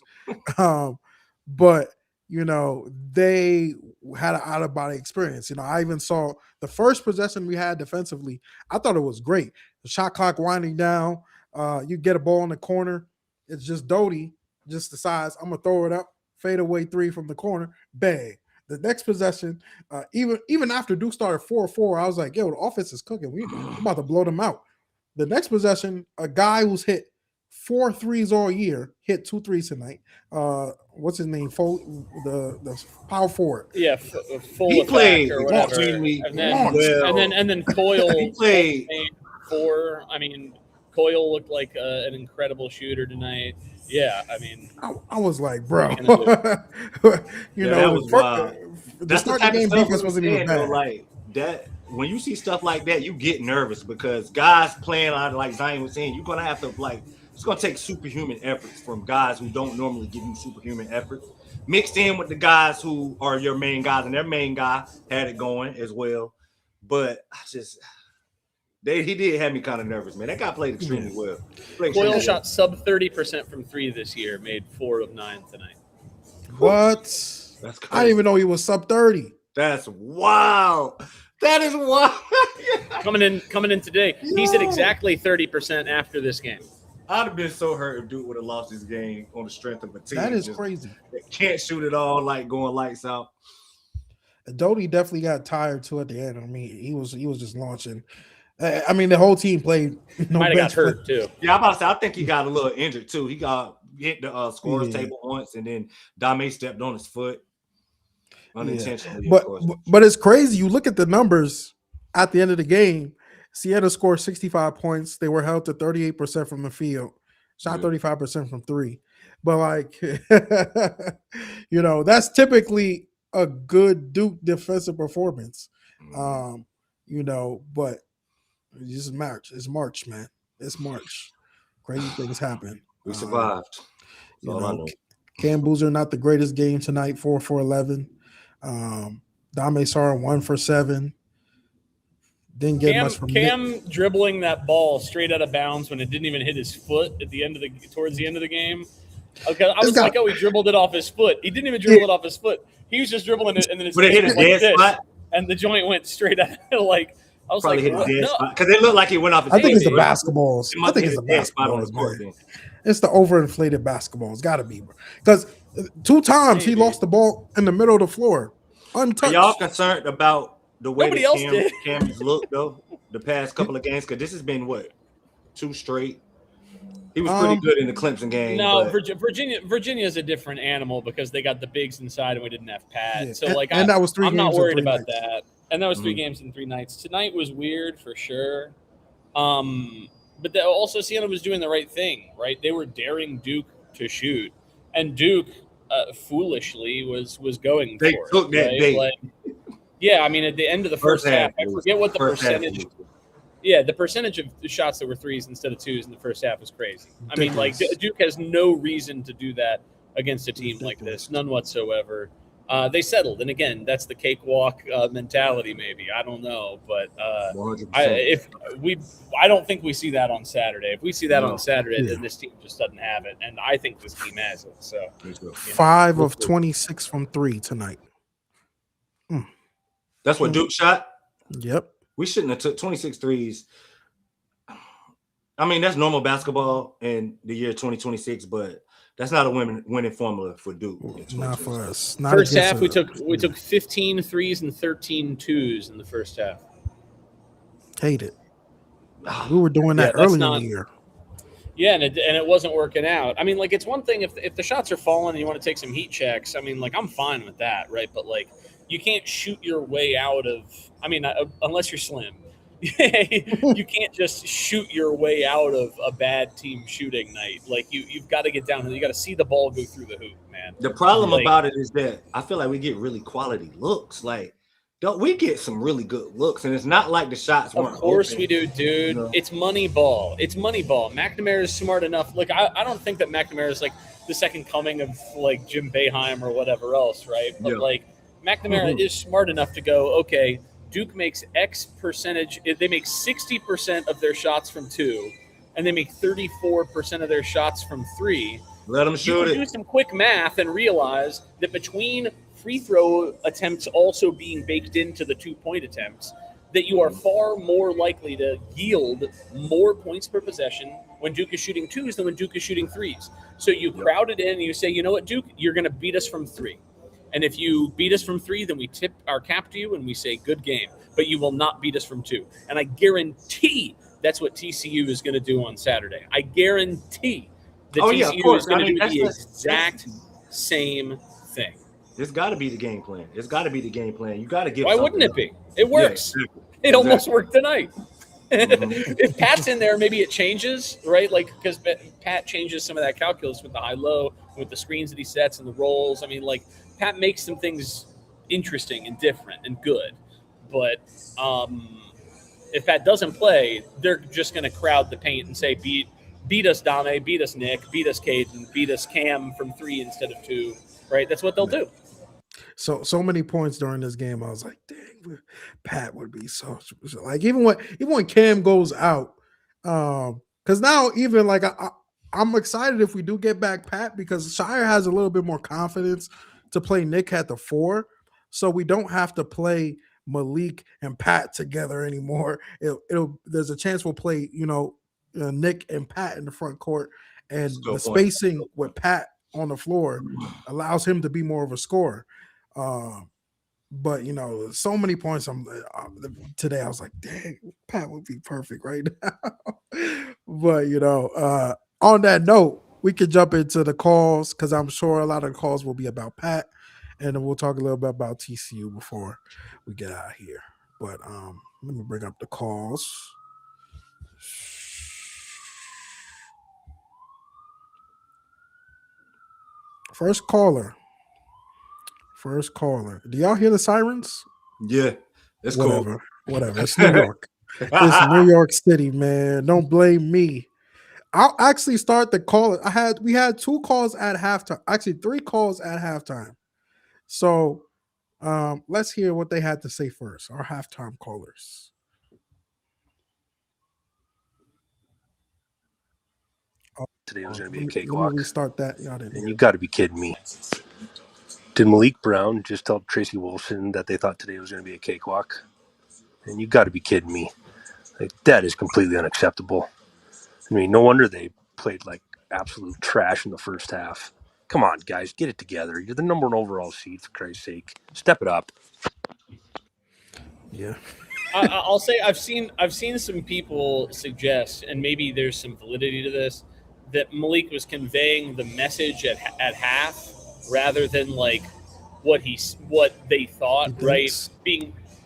But they had an out-of-body experience. I even saw the first possession we had defensively. I thought it was great. The shot clock winding down. You get a ball in the corner. It's just Doty just decides, I'm going to throw it up, fade away 3 from the corner, bang. The next possession, even after Duke started 4-4, I was like, yo, the offense is cooking. We're about to blow them out. The next possession, a guy who's hit 4 threes all year, hit 2 threes tonight. What's his name? The power forward. Yeah, full he played or whatever. And then Coyle he played 4. I mean, Coyle looked like an incredible shooter tonight. Yeah, I mean, I was like, bro, that was wild. That's the type of stuff defense wasn't even bad. Like that. When you see stuff like that, you get nervous because guys playing out, like Zion was saying, you're gonna have to it's gonna take superhuman efforts from guys who don't normally give you superhuman efforts, mixed in with the guys who are your main guys, and their main guy had it going as well. But he did have me kind of nervous, man. That guy played extremely well. Coyle shot sub 30% from 3 this year, made 4 of 9 tonight. What? That's crazy. I didn't even know he was sub 30. That's wild. That is wild. Coming in today, he's at exactly 30% after this game. I'd have been so hurt if Duke would have lost this game on the strength of a team. That is crazy. They can't shoot it all, like going lights out. Doty definitely got tired too at the end. I mean, he was just launching. I mean, the whole team played. Might have got hurt too. Yeah, I'm about to say, I think he got a little injured too. He got hit the scorer's table once, and then Dame stepped on his foot unintentionally. Yeah. But it's crazy. You look at the numbers at the end of the game. Siena scored 65 points. They were held to 38% from the field, shot 35% from 3. But that's typically a good Duke defensive performance. But it's March. It's March, man. It's March. Crazy things happen. We survived. Cayden Boozer, not the greatest game tonight, 4 for 11. Dame Sar 1 for 7. Didn't get much from Cam dribbling that ball straight out of bounds when it didn't even hit his foot at the end of towards the end of the game. Okay, I was like, he dribbled it off his foot. He didn't even dribble it off his foot. He was just dribbling it, and then it hit a dead spot, and the joint went straight out. I was probably like, hit a dead spot because it looked like it went off. I think it's the basketballs. I think it's the basketballs. It's the overinflated basketballs. Got to be, because 2 times he lost the ball in the middle of the floor, untouched. Are y'all concerned about the way that Cam's looked though the past couple of games? Because this has been 2 straight. He was pretty good in the Clemson game. No, Virginia is a different animal because they got the bigs inside and we didn't have pads. Yeah. So that was 3 I'm games not worried about nights. that. And that was 3 games in 3 nights. Tonight was weird for sure. But also Siena was doing the right thing, right? They were daring Duke to shoot, and Duke foolishly was going for it. They took that bait. Yeah, I mean, at the end of the first half, I forget what the percentage. Yeah, the percentage of the shots that were 3s instead of 2s in the first half was crazy. I mean, Duke has no reason to do that against a team like this, none whatsoever. They settled, and again, that's the cakewalk mentality. Maybe, I don't know, but I don't think we see that on Saturday. If we see that on Saturday, then this team just doesn't have it, and I think this team has it. So 5 of 26 from 3 tonight. That's what Duke shot. Yep. We shouldn't have took 26 threes. I mean, that's normal basketball in the year 2026, but that's not a winning formula for Duke. Not for us. First half, we took 15 threes and 13 twos in the first half. Hate it. We were doing that early in the year. Yeah, and it wasn't working out. I mean, like it's one thing if the shots are falling and you want to take some heat checks. I mean, like I'm fine with that, right? But like you can't shoot your way out of. I mean, unless you're slim, you can't just shoot your way out of a bad team shooting night. Like you've got to get down and you got to see the ball go through the hoop, man. The problem Like, about it is that I feel like we get really quality looks. Like, don't we get some really good looks? And it's not like the shots weren't. Of course open, we do, dude. you know? It's money ball. It's money ball. McNamara is smart enough. Look, I don't think that McNamara is like the second coming of like Jim Boeheim or whatever else, right? But Yeah. like McNamara is smart enough to go, okay, Duke makes X percentage. They make 60% of their shots from 2, and they make 34% of their shots from 3. Let them You shoot can do it. some quick math and realize that between free throw attempts also being baked into the 2-point attempts, that you are far more likely to yield more points per possession when Duke is shooting 2s than when Duke is shooting 3s. So you crowd it in and you say, you know what, Duke, you're going to beat us from 3. And if you beat us from 3, then we tip our cap to you and we say, good game. But you will not beat us from 2. And I guarantee that's what TCU is going to do on Saturday. I guarantee that TCU is going to do the exact same thing. It's got to be the game plan. It's got to be the game plan. You got to give. Why wouldn't it be? It works. Yeah, exactly. It almost worked tonight. If Pat's in there, maybe it changes, right? Like because Pat changes some of that calculus with the high-low, with the screens that he sets and the rolls. I mean, like Pat makes some things interesting and different and good. But if Pat doesn't play, they're just going to crowd the paint and say, beat us, Dame, beat us, Nick, beat us, Cayden, beat us, Cam from 3 instead of 2, right? That's what they'll do. So many points during this game. I was like, dang, Pat would be so like even when Cam goes out, because now even like I'm excited if we do get back Pat because Shire has a little bit more confidence to play Nick at the 4, so we don't have to play Malik and Pat together anymore. There's a chance we'll play Nick and Pat in the front court, and the spacing with Pat on the floor allows him to be more of a scorer. But so many points. Today I was like, dang, Pat would be perfect right now. But on that note, we could jump into the calls because I'm sure a lot of the calls will be about Pat, and then we'll talk a little bit about TCU before we get out of here. But let me bring up the calls. First caller. Do y'all hear the sirens? Yeah, it's Whatever. cool. Whatever. It's New York. It's New York City, man. Don't blame me. I'll actually start the call. We had 2 calls at halftime. Actually, 3 calls at halftime. So let's hear what they had to say first. Our halftime callers. Today was going to be a cakewalk. Let me restart that. Y'all didn't and you got to be kidding me. Did Malik Brown just tell Tracy Wolfson that they thought today was going to be a cakewalk? And you got to be kidding me. Like, that is completely unacceptable. I mean, no wonder they played like absolute trash in the first half. Come on, guys, get it together. You're the number 1 overall seed, for Christ's sake. Step it up. Yeah. I'll say I've seen some people suggest, and maybe there's some validity to this, that Malik was conveying the message at half rather than like what they thought, right?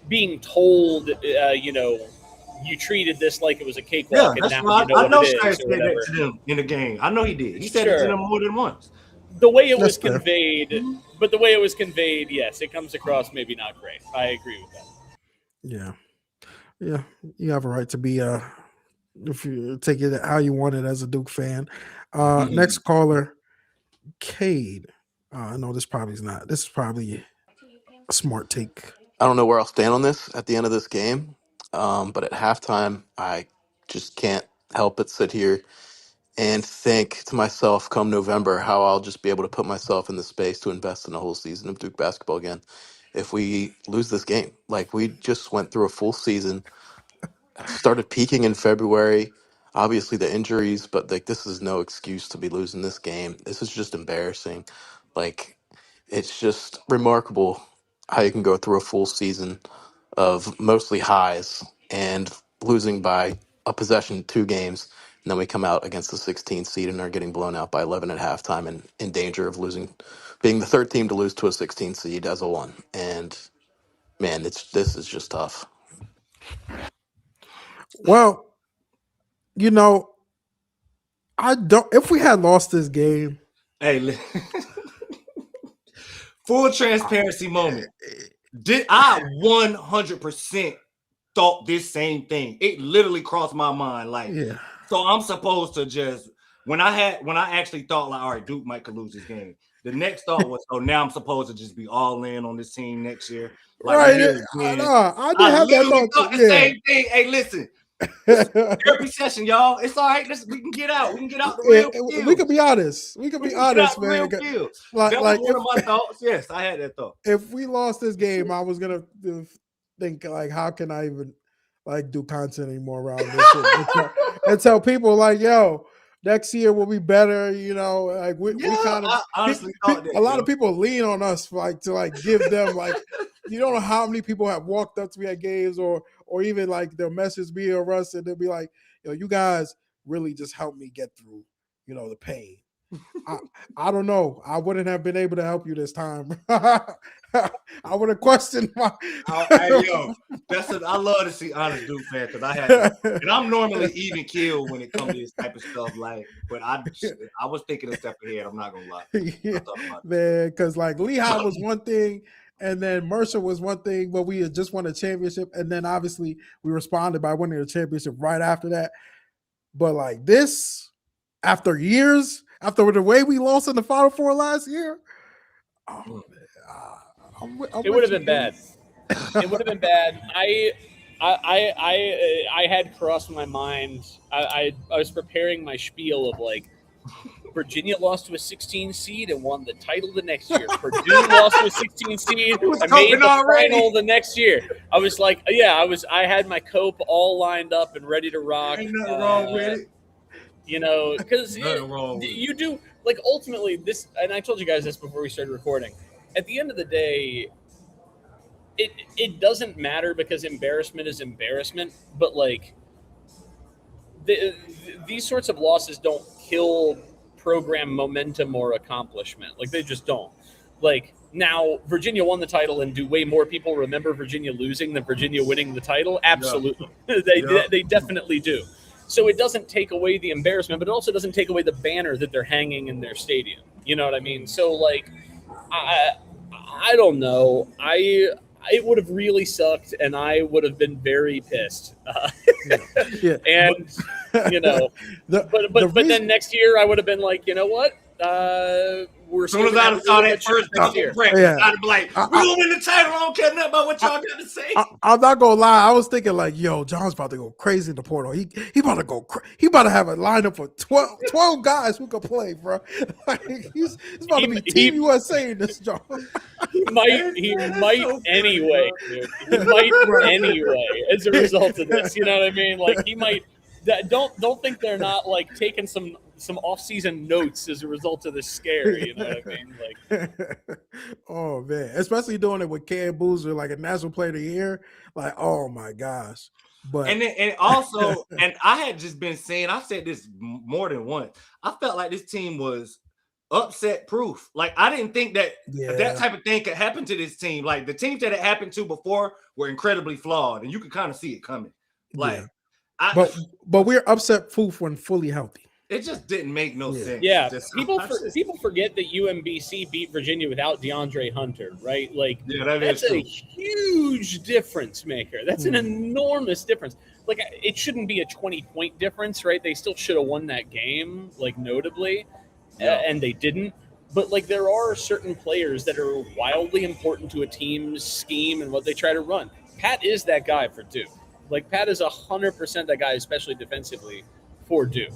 Being told, you treated this like it was a cakewalk. Yeah, and that's now right. you know I know what it Shire is said or whatever. that to them in the game. I know he did. He said it to them more than once. The way it was conveyed, but the way it was conveyed, yes, it comes across maybe not great. I agree with that. Yeah, you have a right to be if you take it how you want it as a Duke fan. Next caller, Cade. I know this is probably a smart take. I don't know where I'll stand on this at the end of this game, but at halftime, I just can't help but sit here and think to myself, come November, how I'll just be able to put myself in the space to invest in a whole season of Duke basketball again. If we lose this game, like we just went through a full season, started peaking in February. Obviously the injuries, but like this is no excuse to be losing this game. This is just embarrassing. Like it's just remarkable how you can go through a full season of mostly highs and losing by a possession, 2 games, And then we come out against the 16th seed and are getting blown out by 11 at halftime and in danger of losing, being the third team to lose to a 16th seed as a one. And man, this is just tough. Well, you know, I don't. If we had lost this game, Hey, full transparency moment. Did I 100% thought this same thing? It literally crossed my mind. Like, yeah, so I'm supposed to just when I actually thought like, all right, Duke might could lose this game. The next thought was, oh, now I'm supposed to just be all in on this team next year. Like, right. I did have that literally thought. thought the same thing. Hey, listen. Therapy session, y'all. It's all right. We can get out. We can get out the real field. We can be honest. We can be honest, man. That was one of my thoughts. Yes, I had that thought. If we lost this game, I was gonna think like, how can I even like do content anymore around this shit? and tell people like, yo, next year will be better. You know, like we kind of honestly thought that, a lot of people lean on us to give them like. You don't know how many people have walked up to me at games or even like they'll message me or Russ and they'll be like, yo, you guys really just helped me get through, the pain. I don't know. I wouldn't have been able to help you this time. I would have questioned my. I love to see honest Duke fans because and I'm normally even killed when it comes to this type of stuff. Like, but I was thinking a step ahead. I'm not gonna lie, man. Because like Lehigh was one thing. And then Mercer was one thing, but we had just won a championship. And then obviously we responded by winning the championship right after that. But like this, after years, after the way we lost in the Final Four last year, it would have been bad. It would have been bad. I had crossed my mind. I was preparing my spiel of like, Virginia lost to a 16 seed and won the title the next year. Purdue lost to a 16 seed and made the final the next year. I was like, I had my cope all lined up and ready to rock. Ain't nothing wrong with it. Because you do like ultimately this, and I told you guys this before we started recording. At the end of the day, it doesn't matter because embarrassment is embarrassment, but like these sorts of losses don't kill program momentum or accomplishment. Like they just don't. Like now Virginia won the title, and do way more people remember Virginia losing than Virginia winning the title? Absolutely. Yeah. They definitely do. So it doesn't take away the embarrassment, but it also doesn't take away the banner that they're hanging in their stadium. You know what I mean? So like I don't know. It would have really sucked, and I would have been very pissed. Yeah. And but then next year I would have been like, you know what? We're as soon as I saw that first year, I'd be like, we're gonna win the title. I don't care nothing about what y'all got to say. I'm not gonna lie. I was thinking like, yo, John's about to go crazy in the portal. He about to go. He about to have a lineup of 12 guys who can play, bro. Like, he's about to be Team USA in this job. He might so anyway, dude. He might anyway as a result of this. You know what I mean? Like he might. Don't think they're not like taking some off-season notes as a result of this scare. You know what I mean? Like, oh man, especially doing it with Cayden Boozer, like a National Player of the Year. Like, oh my gosh. But and also, and I had just been saying, I said this more than once. I felt like this team was upset proof. Like I didn't think that that type of thing could happen to this team. Like the teams that it happened to before were incredibly flawed, and you could kind of see it coming. Like. Yeah. But we're upset proof when fully healthy. It just didn't make no sense. Yeah, people forget that UMBC beat Virginia without DeAndre Hunter, right? Like that's a huge difference maker. That's an enormous difference. Like it shouldn't be a 20-point difference, right? They still should have won that game, like notably, and they didn't. But like there are certain players that are wildly important to a team's scheme and what they try to run. Pat is that guy for Duke. Like, Pat is 100% that guy, especially defensively, for Duke.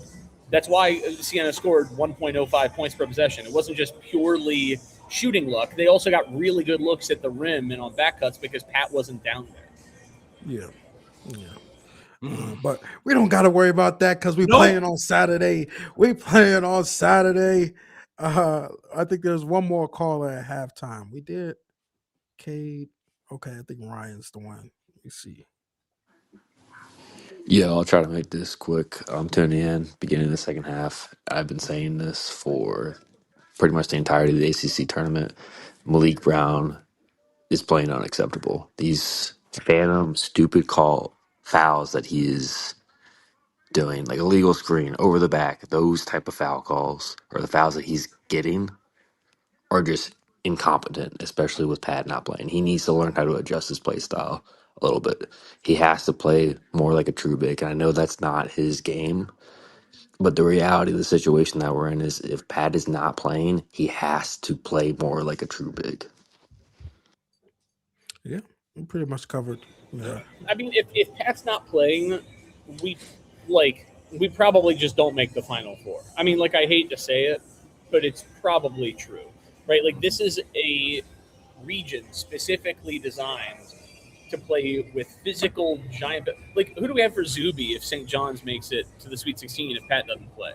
That's why Siena scored 1.05 points per possession. It wasn't just purely shooting luck. They also got really good looks at the rim and on back cuts because Pat wasn't down there. Yeah. But we don't got to worry about that because we're playing on Saturday. I think there's one more caller at halftime. We did. Cade. Okay, I think Ryan's the one. Let me see. Yeah, I'll try to make this quick. I'm tuning in, beginning of the second half. I've been saying this for pretty much the entirety of the ACC tournament. Malik Brown is playing unacceptable. These phantom, stupid call fouls that he is doing, like illegal screen, over the back, those type of foul calls, or the fouls that he's getting, are just incompetent, especially with Pat not playing. He needs to learn how to adjust his play style a little bit. He has to play more like a true big. And I know that's not his game, but the reality of the situation that we're in is if Pat is not playing, he has to play more like a true big. Yeah, I'm pretty much covered. Yeah. I mean, if Pat's not playing, we probably just don't make the Final Four. I mean, like, I hate to say it, but it's probably true, right? Like, this is a region specifically designed to play with physical giant. Like, who do we have for Zuby if St. John's makes it to the Sweet 16 if Pat doesn't play?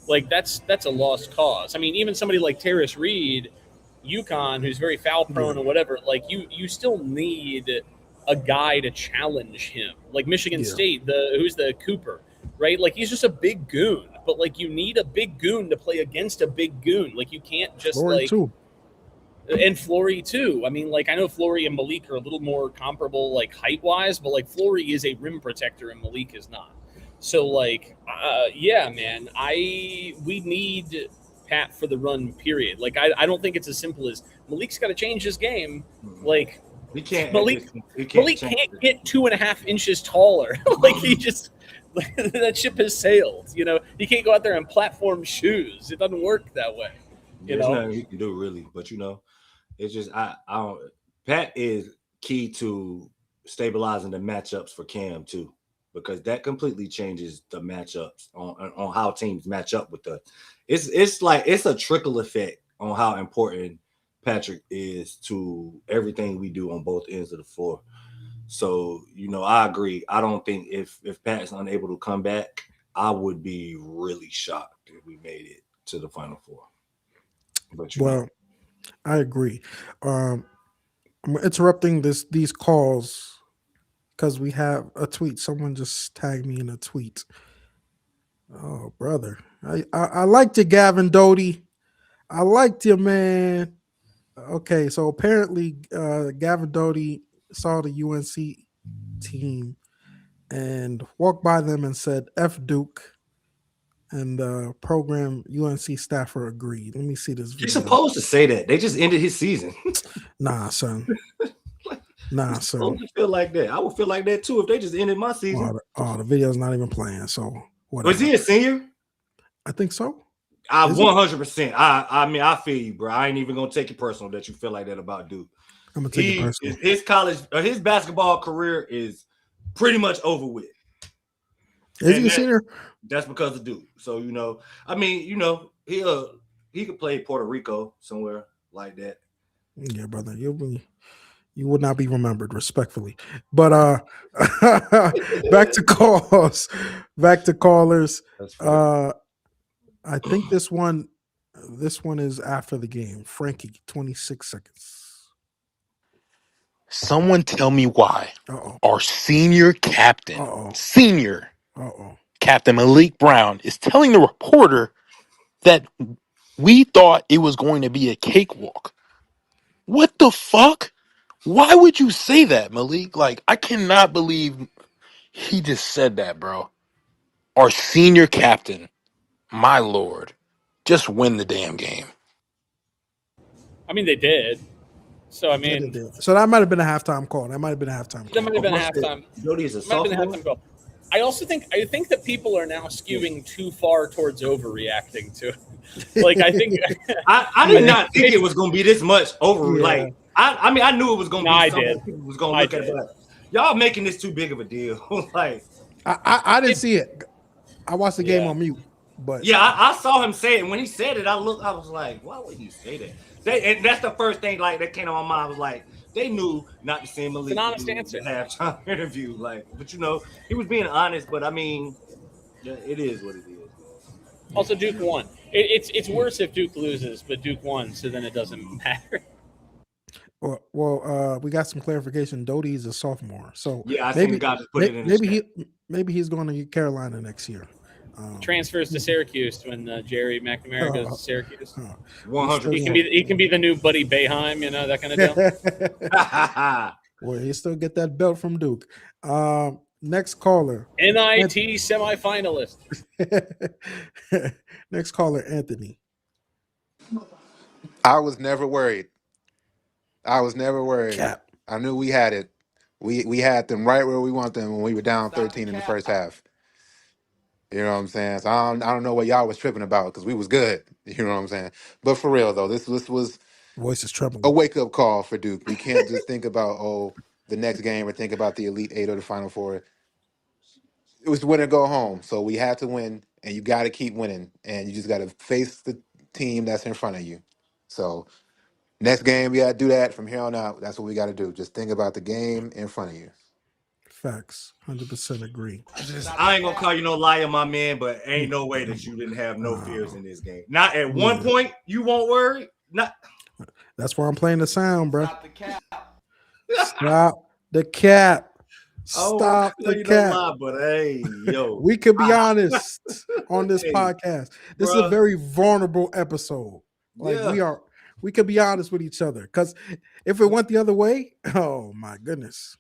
Like, that's a lost cause. I mean, even somebody like Terrace Reed, UConn, who's very foul prone or whatever, like, you still need a guy to challenge him. Like Michigan State, who's the Cooper, right? Like, he's just a big goon, but like, you need a big goon to play against a big goon. Like, you can't just Flory too. And Flory too. I mean, like, I know Flory and Malik are a little more comparable, like, height wise, but like, Flory is a rim protector and Malik is not. So, like, yeah, man, we need Pat for the run, period. Like, I don't think it's as simple as Malik's got to change his game. Like, Malik can't get 2.5 inches taller. Like, he just, that ship has sailed. You know, he can't go out there in platform shoes. It doesn't work that way. There's nothing he can do, really. But, you know, it's just, I don't, Pat is key to stabilizing the matchups for Cam, too, because that completely changes the matchups on how teams match up with the. It's like it's a trickle effect on how important Patrick is to everything we do on both ends of the floor. So, you know, I agree. I don't think if Pat's unable to come back, I would be really shocked if we made it to the Final Four. But well, I agree. I'm interrupting these calls because we have a tweet. Someone just tagged me in a tweet. Oh, brother. I liked you, Gavin Doty. I liked you, man. Okay, so apparently Gavin Doty saw the UNC team and walked by them and said, F Duke. And the program UNC staffer agreed. Let me see this video. You're supposed to say that. They just ended his season. Nah, son. Nah, son. I would feel like that. I would feel like that too if they just ended my season. The video's not even playing. So whatever. Was he a senior? I think so. 100%. I mean, I feel you, bro. I ain't even gonna take it personal that you feel like that about Duke. I'm gonna take it personal. His college, his basketball career is pretty much over with. Is he a senior? That's because of Duke. So, you know, I mean, you know, he could play Puerto Rico somewhere like that. Yeah, brother. You would not be remembered, respectfully. But back to calls. Back to callers. I think this one is after the game. Frankie, 26 seconds. Someone tell me why our senior captain, Captain Malik Brown, is telling the reporter that we thought it was going to be a cakewalk. What the fuck? Why would you say that, Malik? Like, I cannot believe he just said that, bro. Our senior captain, my lord, just win the damn game. I mean, they did. So, I mean. So that might have been a halftime call. That might have been a halftime call. That might have been a halftime. Jody is a sophomore. I also think that people are now skewing too far towards overreacting to it. Like, I think I did not think it was going to be this much over. Yeah. Like, I mean, I knew it was going to be. Something people was going to look at it. Like, y'all making this too big of a deal. Like, I didn't see it. I watched the game on mute. But yeah, I saw him say it. And when he said it, I was like, why would you say that? And that's the first thing like that came to my mind. I was like, they knew not to send Malik. It's an honest answer. Halftime interview, like, but you know, he was being honest. But I mean, it is what it is. Also, Duke won. It's worse if Duke loses, but Duke won, so then it doesn't matter. Well, we got some clarification. Doty's a sophomore, so Yeah, I seen the guy just put it in the chat. maybe he's going to Carolina next year. Transfers to Syracuse when Jerry McNamara goes to Syracuse. 100%. He can be the new Buddy Boeheim, that kind of deal. Well, he still get that belt from Duke. Next caller. NIT semifinalist. Next caller, Anthony. I was never worried. Cap. I knew we had it. We had them right where we want them when we were down 13 in the first half. You know what I'm saying? So I don't know what y'all was tripping about because we was good. You know what I'm saying? But for real though, this was Voice is troubling. a wake up call for Duke. We can't just think about the next game or think about the Elite Eight or the Final Four. It was win or go home. So we had to win, and you got to keep winning, and you just got to face the team that's in front of you. So next game, we got to do that from here on out. That's what we got to do. Just think about the game in front of you. Facts. 100% agree. I ain't gonna call you no liar, my man, but ain't no way that you didn't have no fears in this game. Not at one point you won't worry. Not. That's why I'm playing the sound, bro. Stop the cap. Stop the cap. Oh, Stop the cap. Lie, but hey, yo, we could be honest on this podcast. This is a very vulnerable episode. Like we could be honest with each other. Because if it went the other way, oh my goodness.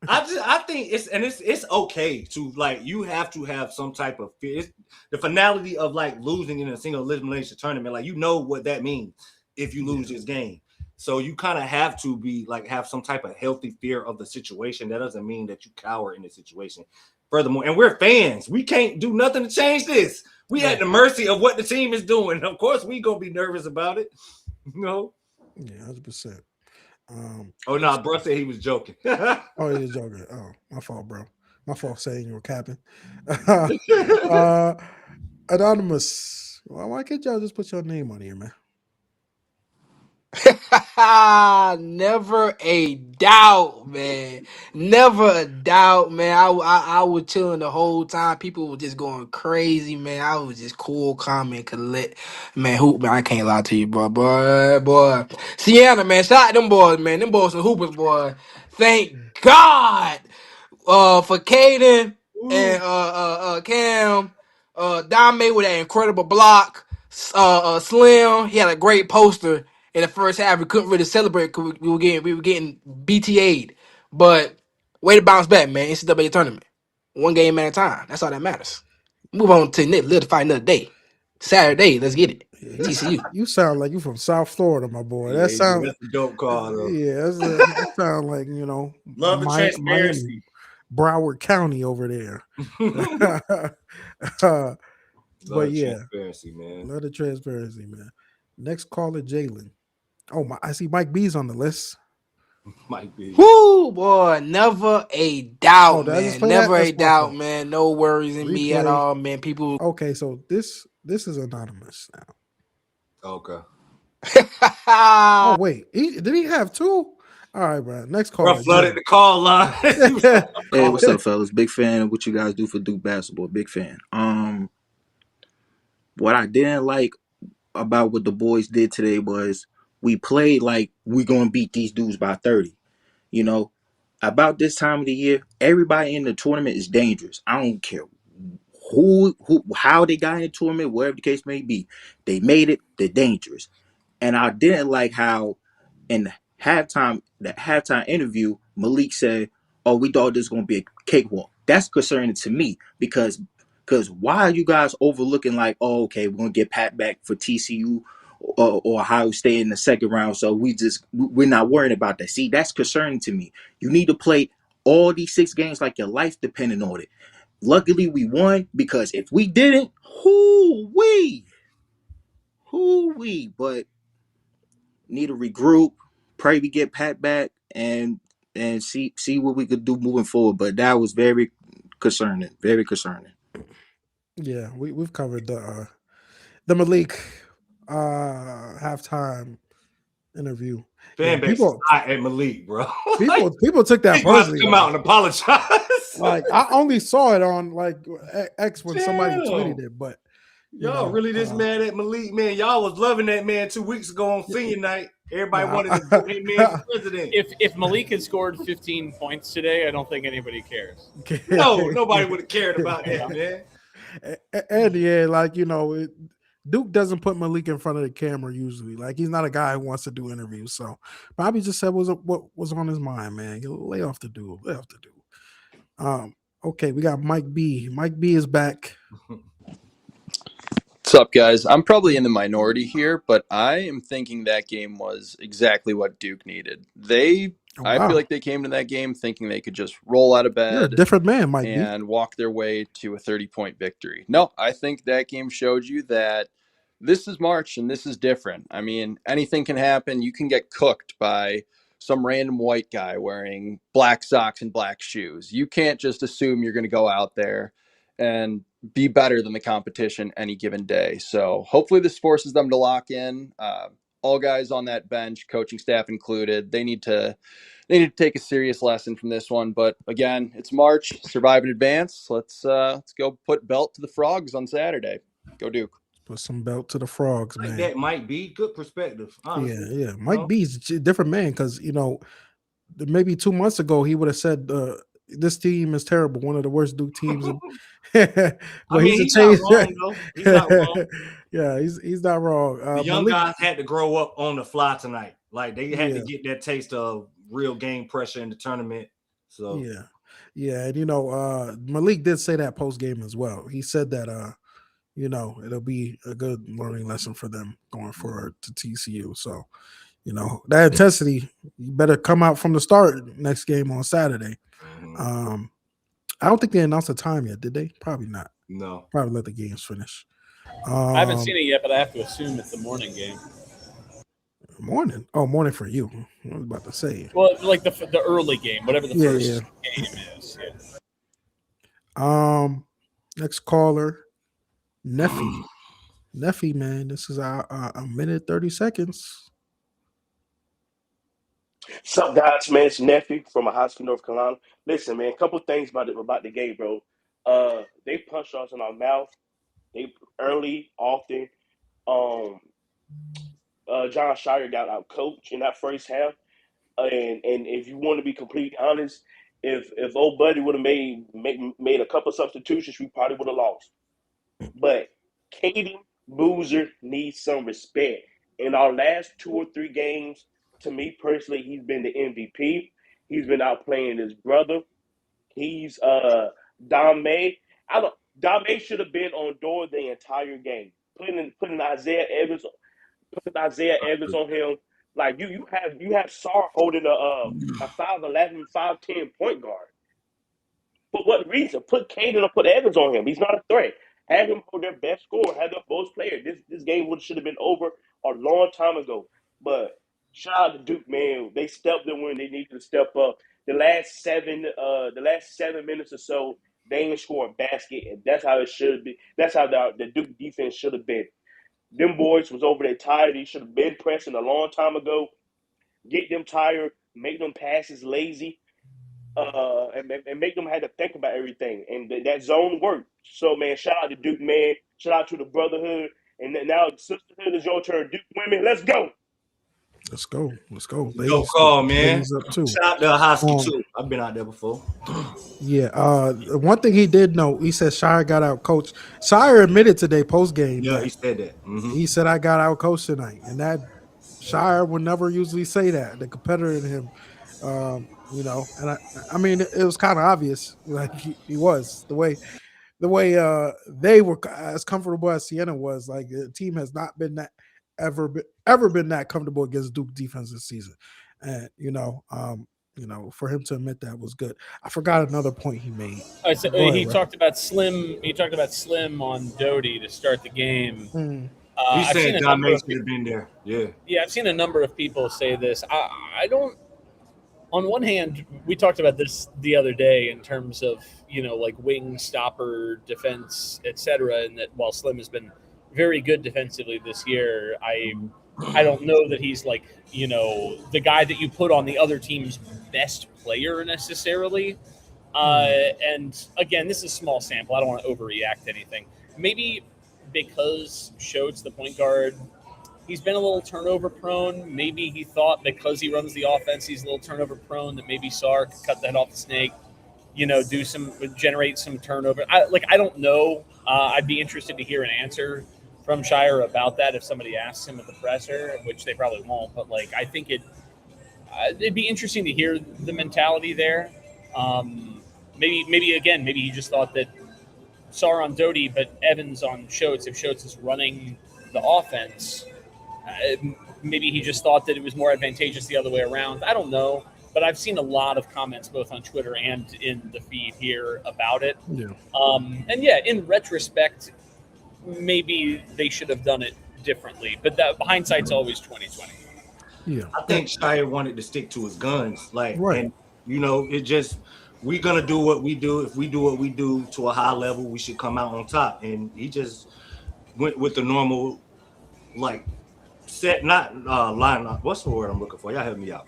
I think it's okay to you have to have some type of fear. It's the finality of losing in a single elimination tournament. Like what that means if you lose this game. So you kind of have to be have some type of healthy fear of the situation. That doesn't mean that you cower in the situation. Furthermore, and we're fans. We can't do nothing to change this. We at the mercy of what the team is doing. Of course, we gonna be nervous about it. Yeah, 100%. Bro said he was joking. Oh, he was joking. Oh, my fault, bro. My fault saying you were capping. Anonymous. Why can't y'all just put your name on here, man? Never a doubt, man. Never a doubt, man. I was chilling the whole time. People were just going crazy, man. I was just cool, calm, and collect. Man, I can't lie to you, boy. Siena, man. Shout out them boys, man. Them boys some hoopers, boy. Thank God for Cayden and Cam. Dame with that incredible block. Slim, he had a great poster. In the first half, we couldn't really celebrate because we were getting BTA'd. But way to bounce back, man. NCAA tournament. One game at a time. That's all that matters. Move on to live to fight another day. Saturday, let's get it. TCU. You sound like you from South Florida, my boy. That's a dope call, though. Yeah, that sound like, love the transparency. Broward County over there. But yeah, transparency, man. Love the transparency, man. Next caller, Jalen. Oh my! I see Mike B's on the list. Mike B. Woo, boy! Never a doubt, man. Never a doubt, fault. Man. No worries in me at all, man. People. Okay, so this is anonymous now. Okay. Oh wait, did he have two? All right, bro. Next call. Russ flooded the call line. Hey, what's up, fellas? Big fan of what you guys do for Duke basketball. Big fan. What I didn't like about what the boys did today was we played like we're gonna beat these dudes by 30. About this time of the year, everybody in the tournament is dangerous. I don't care how they got in the tournament, whatever the case may be. They made it. They're dangerous. And I didn't like how in the halftime interview, Malik said, "Oh, we thought this was gonna be a cakewalk." That's concerning to me because why are you guys overlooking like, oh, okay, we're gonna get Pat back for TCU or Ohio State in the second round, so we're not worrying about that. See, that's concerning to me. You need to play all these 6 games like your life depending on it. Luckily, we won because if we didn't, who-wee, but need to regroup, pray we get Pat back and see what we could do moving forward. But that was very concerning, very concerning. Yeah, we've covered the Malik halftime interview. Fan base hot at Malik, bro. People took that personally. Come out and apologize. Like I only saw it on X when somebody tweeted it, but y'all really this mad at Malik, man. Y'all was loving that man 2 weeks ago on senior night. Everybody Nah. wanted to vote him in for president. If Malik had scored 15 points today, I don't think anybody cares. No, nobody would have cared about that, man. And yeah, like Duke doesn't put Malik in front of the camera usually. Like he's not a guy who wants to do interviews. So probably just said what was on his mind, man. Lay off the dude. Lay off the dude. Okay, we got Mike B. Mike B is back. What's up, guys? I'm probably in the minority here, but I am thinking that game was exactly what Duke needed. I feel like they came to that game thinking they could just roll out of You're a bed different man, Mike B. and walk their way to a 30-point victory. No, I think that game showed you that this is March and this is different. I mean, anything can happen. You can get cooked by some random white guy wearing black socks and black shoes. You can't just assume you're going to go out there and be better than the competition any given day. So hopefully this forces them to lock in. All guys on that bench, coaching staff included, they need to take a serious lesson from this one. But again, it's March, survive in advance. Let's go put belt to the frogs on Saturday. Go Duke. Put some belt to the frogs, man. That might be good perspective. Honestly. Yeah. Mike B's a different man because maybe 2 months ago he would have said this team is terrible, one of the worst Duke teams. But he's not wrong though. He's not wrong. Yeah, he's not wrong. The young guys had to grow up on the fly tonight. Like they had to get that taste of real game pressure in the tournament. So yeah, and Malik did say that post game as well. He said that it'll be a good learning lesson for them going forward to TCU. So, that intensity, you better come out from the start next game on Saturday. I don't think they announced a time yet, did they? Probably not. No. Probably let the games finish. I haven't seen it yet, but I have to assume it's the morning game. Morning? Oh, morning for you. I was about to say. Well, like the early game, whatever the first game is. Yeah. Next caller, Neffy. Neffy, man, this is a minute 30 seconds. What's up, guys, man? It's Nephew from a high school, North Carolina. Listen, man, a couple things about the game, bro. They punched us in our mouth. They early, often. John Shire got out coached in that first half. And if you want to be completely honest, if old buddy would have made a couple substitutions, we probably would have lost. But Cayden Boozer needs some respect. In our last 2 or 3 games, to me personally, he's been the MVP. He's been out playing his brother. He's Dame. Dame should have been on door the entire game. Putting Isaiah Evans on him. Like you have Sarr holding a 5'11", 5'10" point guard. For what reason? Put Cayden or put Evans on him. He's not a threat. Have him hold their best scorer. Have their most player. This game should have been over a long time ago. But shout out to Duke, man. They stepped in when they needed to step up. The last 7 minutes or so, they ain't scoring basket, and that's how it should be. That's how the Duke defense should have been. Them boys was over there tired. He should have been pressing a long time ago. Get them tired, make them passes lazy, and make them have to think about everything. And that zone worked. So, man, shout out to Duke, man. Shout out to the brotherhood. And now sisterhood is your turn. Duke women, let's go. Let's go. Go call, man. Up too. Shout out to Hosky too. I've been out there before. Yeah. One thing he did know, he said Shire got out coached. Shire admitted today post game. Yeah, he said that. Mm-hmm. He said I got out coached tonight, and that Shire would never usually say that. The competitor in him, and I mean it was kind of obvious, like he was the way they were as comfortable as Siena was. Like the team has not been that ever been that comfortable against Duke defense this season, and for him to admit that was good. I forgot another point he made. He talked about Slim. He talked about Slim on Doty to start the game. He said Dame should have been there. Yeah, I've seen a number of people say this. I don't. On one hand, we talked about this the other day in terms of like wing stopper defense, etc. And that while Slim has been very good defensively this year, I don't know that he's like the guy that you put on the other team's best player necessarily. And again, this is small sample. I don't want to overreact to anything. Maybe because Schultz, the point guard, he's been a little turnover prone. Maybe he thought because he runs the offense, he's a little turnover prone. That maybe Sarr could cut the head off the snake. Generate some turnover. I don't know. I'd be interested to hear an answer from Shire about that if somebody asks him at the presser, which they probably won't. But I think it'd be interesting to hear the mentality there. Maybe he just thought that Sarr on Doty, but Evans on Schultz. If Schultz is running the offense, maybe he just thought that it was more advantageous the other way around. I don't know, but I've seen a lot of comments both on Twitter and in the feed here about it. Yeah. In retrospect, maybe they should have done it differently. But hindsight's always 20/20. Yeah, I think Shire wanted to stick to his guns, right. And it just we're gonna do what we do. If we do what we do to a high level, we should come out on top. And he just went with the normal, set not line. What's the word I'm looking for? Y'all help me out.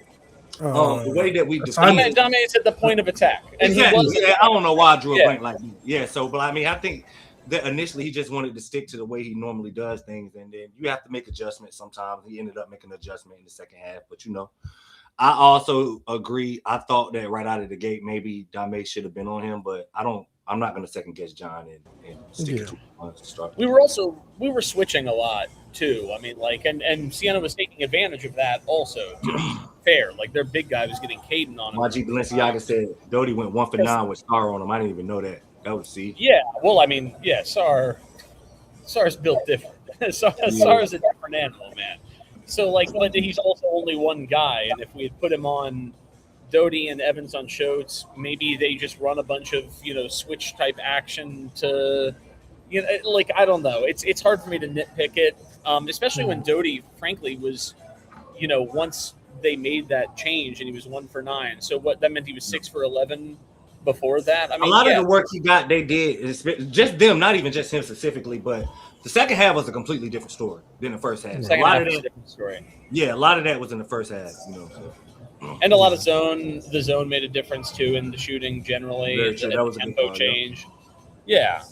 The way that we defend. Dame is at the point of attack. And exactly. Yeah, I don't know why I drew a blank like that. Yeah. So, but I think that initially he just wanted to stick to the way he normally does things, and then you have to make adjustments sometimes. He ended up making an adjustment in the second half, but I also agree. I thought that right out of the gate, maybe Dame should have been on him, but I'm not going to second guess John and stick it to him to start. We were switching a lot too. And Siena was taking advantage of that also. To be fair, their big guy was getting Cayden on him. Maji Balenciaga said Doty went 1 for 9 with Sarr on him. I didn't even know that. That was see. Yeah, well, Sarr's built different. Sarr's a different animal, man. So but he's also only one guy, and if we had put him on Doty and Evans on Schultz, maybe they just run a bunch of switch type action to I don't know. It's hard for me to nitpick it, especially when Doty, frankly, was once they made that change and he was 1 for 9. So what that meant, he was 6 for 11 before that. A lot of the work he got, they did, just them, not even just him specifically, but the second half was a completely different story than the first half. Second half was a different story. Yeah, a lot of that was in the first half, And a lot of the zone made a difference too in the shooting generally. That was a tempo change. Yeah,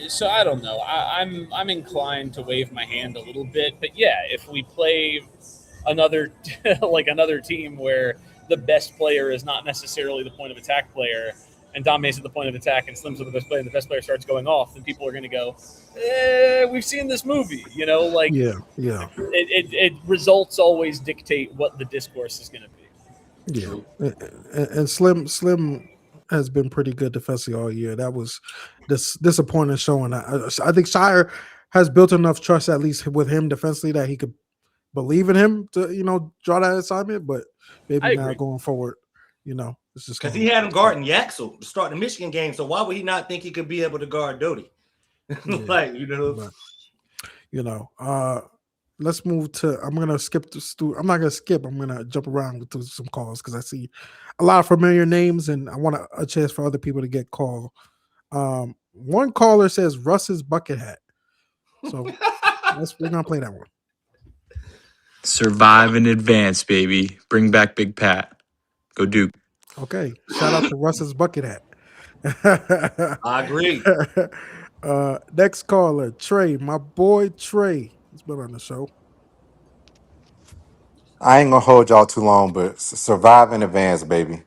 so I don't know. I'm inclined to wave my hand a little bit, but if we play another another team where the best player is not necessarily the point of attack player, and Dame's at the point of attack, and Slim's the best player, and the best player starts going off, then people are going to go, we've seen this movie, Yeah. It results always dictate what the discourse is going to be. Yeah, and Slim has been pretty good defensively all year. That was this disappointing showing. I think Shire has built enough trust, at least with him defensively, that he could believe in him to draw that assignment. But maybe now going forward, it's just because he had him guarding Yaxel to start the Michigan game. So why would he not think he could be able to guard Doty? Let's move to. I'm gonna skip the. I'm not gonna skip. I'm gonna jump around to some calls because I see a lot of familiar names, and I want a chance for other people to get called. One caller says Russ's bucket hat. So we're gonna play that one. Survive in advance, baby. Bring back Big Pat. Go Duke. Okay. Shout out to Russ's bucket hat. I agree. Next caller, Trey. My boy Trey. He's been on the show. I ain't gonna hold y'all too long, but survive in advance, baby.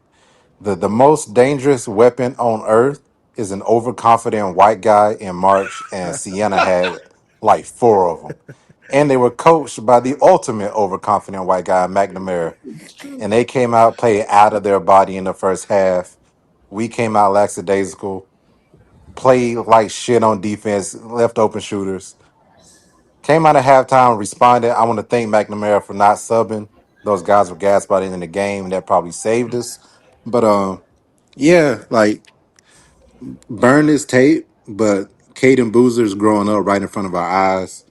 The most dangerous weapon on earth is an overconfident white guy in March, and Siena had like 4 of them. And they were coached by the ultimate overconfident white guy, McNamara. And they came out, played out of their body in the first half. We came out lackadaisical, played like shit on defense, left open shooters. Came out at halftime, responded. I want to thank McNamara for not subbing. Those guys were gassed by the end of the game. That probably saved us. But burn this tape. But Cayden Boozer's growing up right in front of our eyes.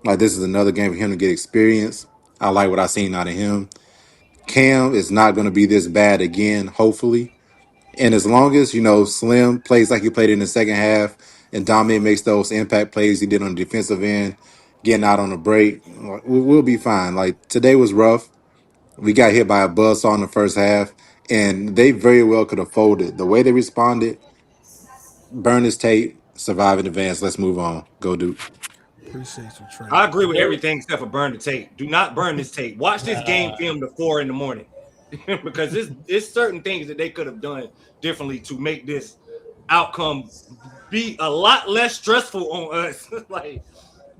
Like, this is another game for him to get experience. I like what I seen out of him. Cam is not going to be this bad again, hopefully. And as long as, Slim plays like he played in the second half and Dominic makes those impact plays he did on the defensive end, getting out on the break, we'll be fine. Like, today was rough. We got hit by a buzzsaw in the first half, and they very well could have folded. The way they responded, burn his tape, survive in advance. Let's move on. Go Duke. Appreciate you, Trey. I agree with everything except for burn the tape. Do not burn this tape. Watch this game film to 4 a.m. because it's certain things that they could have done differently to make this outcome be a lot less stressful on us. Like,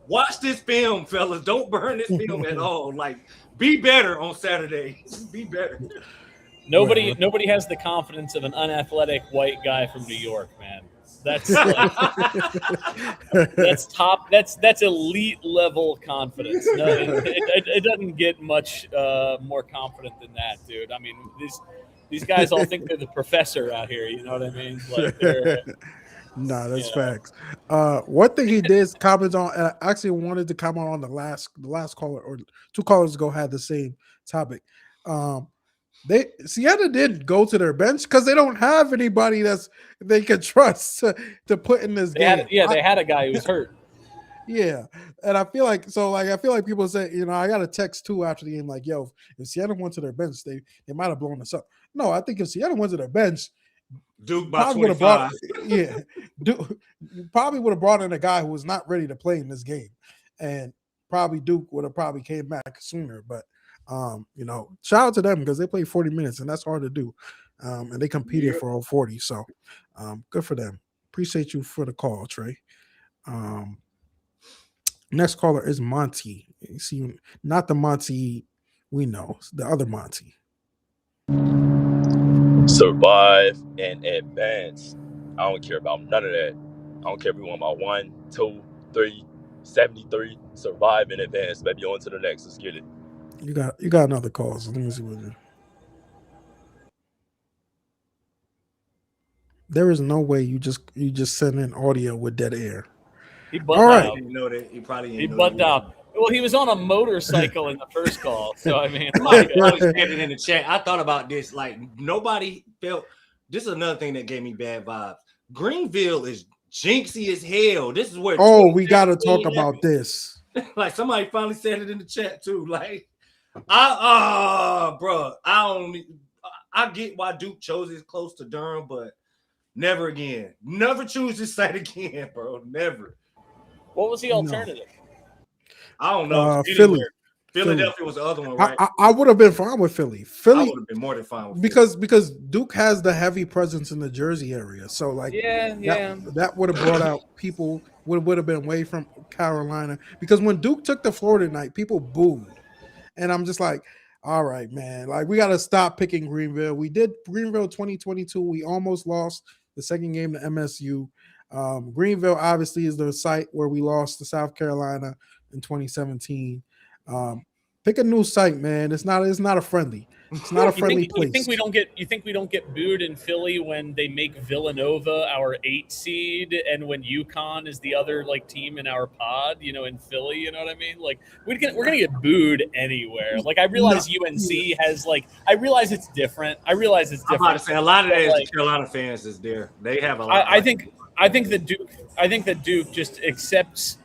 watch this film, fellas. Don't burn this film at all. Like, be better on Saturday. Be better. Nobody has the confidence of an unathletic white guy from New York, man. That's like, that's top. That's elite level confidence. No, it doesn't get much more confident than that, dude. I mean, these guys all think they're the professor out here. You know what I mean? Like, nah, that's facts. One thing he did comment on, and I actually wanted to comment on the last caller or two callers ago had the same topic. Siena didn't go to their bench because they don't have anybody they can trust to put in this game. They had a guy who's hurt. Yeah, and I feel like people say, I got a text too after the game, like, yo, if Siena went to their bench, they might have blown us up. No, I think if Siena went to their bench, Duke by 25. Duke probably would have brought in a guy who was not ready to play in this game, and probably Duke would have probably came back sooner. But shout out to them because they played 40 minutes, and that's hard to do, and they competed for all 40. So, good for them. Appreciate you for the call, Trey. Next caller is Monty. You see, not the Monty we know, the other Monty. Survive and advance. I don't care about none of that. I don't care if we won by 1, 2, 3, 73. Survive and advance, baby. On to the next. Let's get it. You got another call, so let me see what it is. There is no way you just send in audio with dead air. He butt All right. out. He didn't know that. He probably didn't He know butt that. out. Well, he was on a motorcycle in the first call, so I mean, Somebody said it in the chat. I thought about this. Like, nobody felt. This is another thing that gave me bad vibes. Greenville is jinxy as hell. This is where. Oh, we got to talk about this. Like, somebody finally said it in the chat too. Like, bro, I get why Duke chose it close to Durham, but never again. Never choose this site again, bro. Never. What was the alternative? I don't know. Philly. Philadelphia was the other one, right? I would have been fine with Philly. I would have been more than fine with because Duke has the heavy presence in the Jersey area. So like that would have brought out people would have been away from Carolina. Because when Duke took the Florida night, people booed. And I'm just like, all right, man. Like, we got to stop picking Greenville. We did Greenville 2022. We almost lost the second game to MSU. Greenville obviously is the site where we lost to South Carolina in 2017. Pick a new site, man. It's not a friendly. It's not a friendly place. You think we don't get booed in Philly when they make Villanova our 8 seed and when UConn is the other like team in our pod, in Philly, you know what I mean? Like we're gonna get booed anywhere. Like I realize UNC has I realize it's different. I'm about to say a lot of that is the Carolina fans is there. They have a lot. I think that Duke just accepts